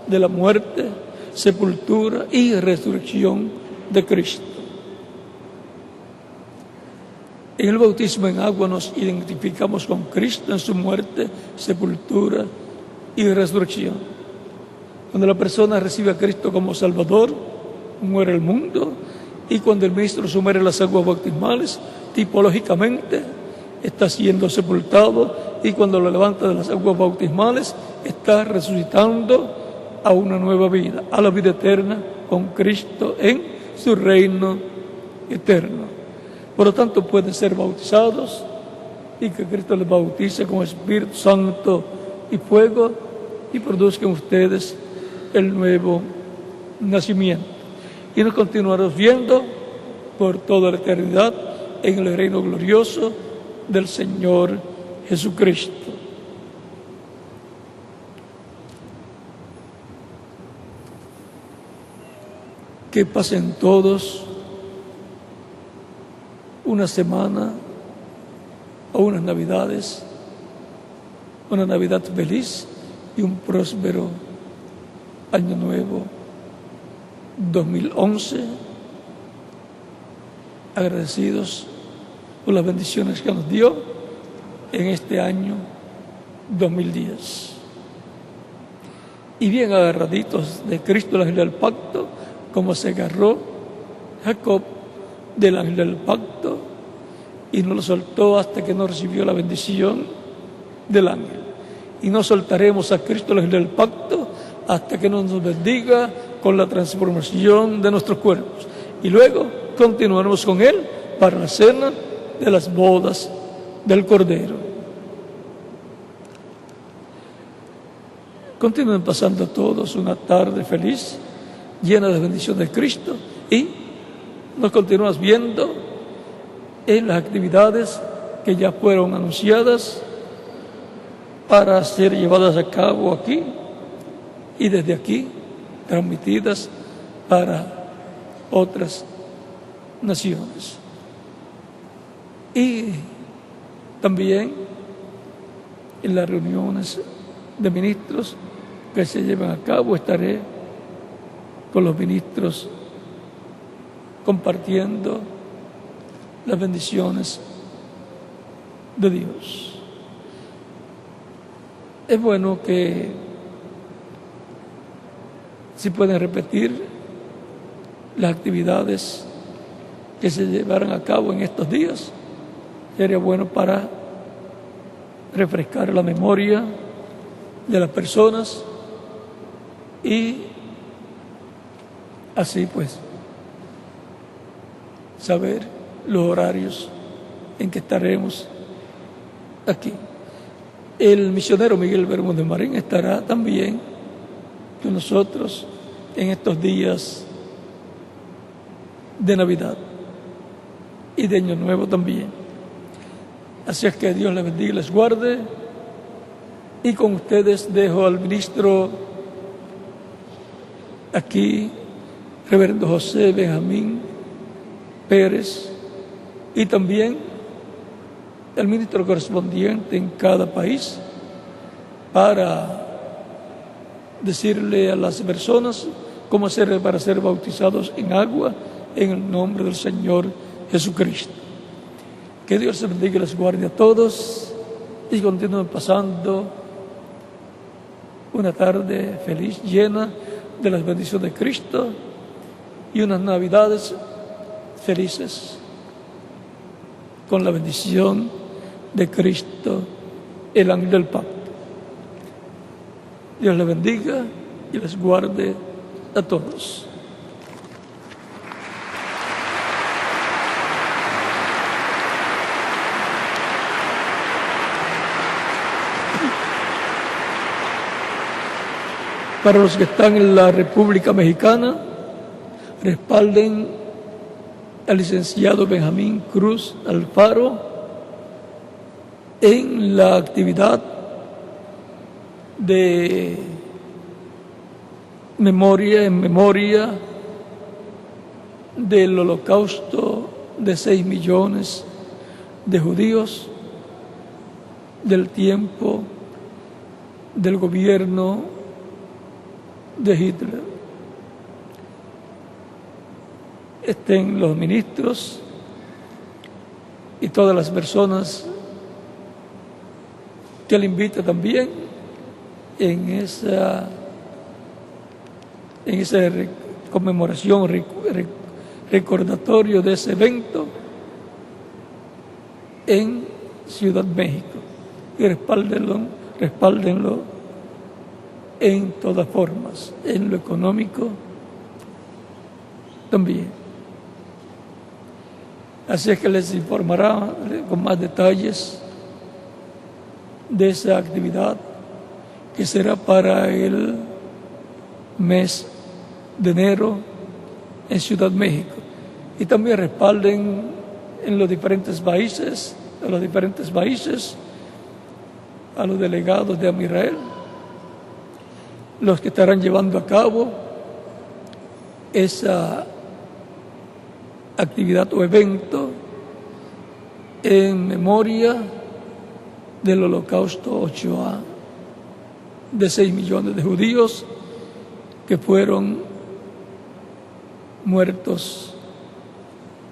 de la muerte, sepultura y resurrección de Cristo. En el bautismo en agua nos identificamos con Cristo en su muerte, sepultura y resurrección. Cuando la persona recibe a Cristo como Salvador, muere el mundo, y cuando el ministro sumerge las aguas bautismales, tipológicamente está siendo sepultado, y cuando lo levanta de las aguas bautismales está resucitando a una nueva vida, a la vida eterna con Cristo en su reino eterno. Por lo tanto, pueden ser bautizados y que Cristo les bautice con Espíritu Santo y fuego y produzcan ustedes el nuevo nacimiento. Y nos continuaremos viendo por toda la eternidad en el reino glorioso del Señor Jesucristo. Que pasen todos una semana o unas navidades, una Navidad feliz y un próspero Año Nuevo 2011, agradecidos por las bendiciones que nos dio en este año 2010. Y bien agarraditos de Cristo, el ángel del pacto, como se agarró Jacob del ángel del pacto y no lo soltó hasta que no recibió la bendición del ángel. Y no soltaremos a Cristo, el ángel del pacto, hasta que nos bendiga con la transformación de nuestros cuerpos. Y luego continuaremos con Él para la cena de las bodas del Cordero. Continúen pasando todos una tarde feliz, llena de bendiciones de Cristo, y nos continuamos viendo en las actividades que ya fueron anunciadas para ser llevadas a cabo aquí y desde aquí transmitidas para otras naciones. Y también en las reuniones de ministros que se llevan a cabo estaré con los ministros compartiendo las bendiciones de Dios. Es bueno que si pueden repetir las actividades que se llevaron a cabo en estos días, sería bueno para refrescar la memoria de las personas y así pues saber los horarios en que estaremos aquí. El misionero Miguel Bermúdez Marín estará también con nosotros en estos días de Navidad y de Año Nuevo también. Así es que Dios les bendiga y les guarde. Y con ustedes dejo al ministro aquí, reverendo José Benjamín Pérez, y también el ministro correspondiente en cada país, para decirle a las personas cómo hacer para ser bautizados en agua en el nombre del Señor Jesucristo. Que Dios les bendiga y les guarde a todos y continúen pasando una tarde feliz, llena de las bendiciones de Cristo, y unas Navidades felices con la bendición de Cristo, el ángel del pacto. Dios les bendiga y les guarde a todos. Para los que están en la República Mexicana, respalden al licenciado Benjamín Cruz Alfaro en la actividad de memoria, en memoria del holocausto de 6 millones de judíos del tiempo del gobierno de Hitler. Estén los ministros y todas las personas que le invita también en esa conmemoración, recordatorio de ese evento en Ciudad México, y respáldenlo en todas formas, en lo económico también. Así es que les informará con más detalles de esa actividad que será para el mes de enero en Ciudad México. Y también respalden en los diferentes países, a los delegados de Amisrael, los que estarán llevando a cabo esa actividad o evento en memoria del holocausto Ochoa, de 6 millones de judíos que fueron muertos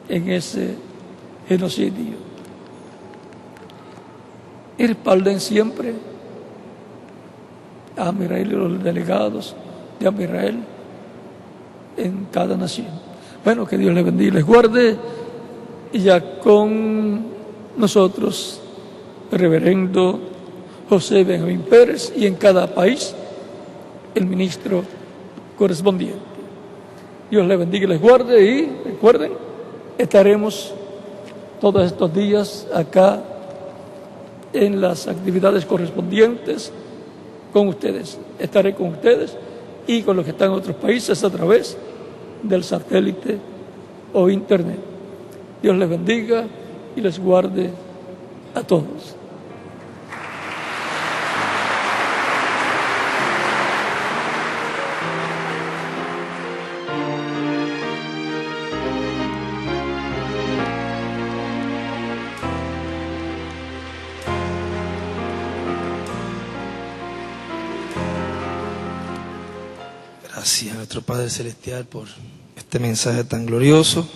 en ese genocidio. Y respalden siempre a Amisrael y los delegados de Amisrael en cada nación. Bueno, que Dios les bendiga y les guarde. Y ya con nosotros, el reverendo José Benjamín Pérez, y en cada país el ministro correspondiente. Dios les bendiga y les guarde, y recuerden, estaremos todos estos días acá en las actividades correspondientes con ustedes. Estaré con ustedes y con los que están en otros países a través del satélite o internet. Dios les bendiga y les guarde a todos. Gracias a nuestro Padre Celestial por este mensaje tan glorioso.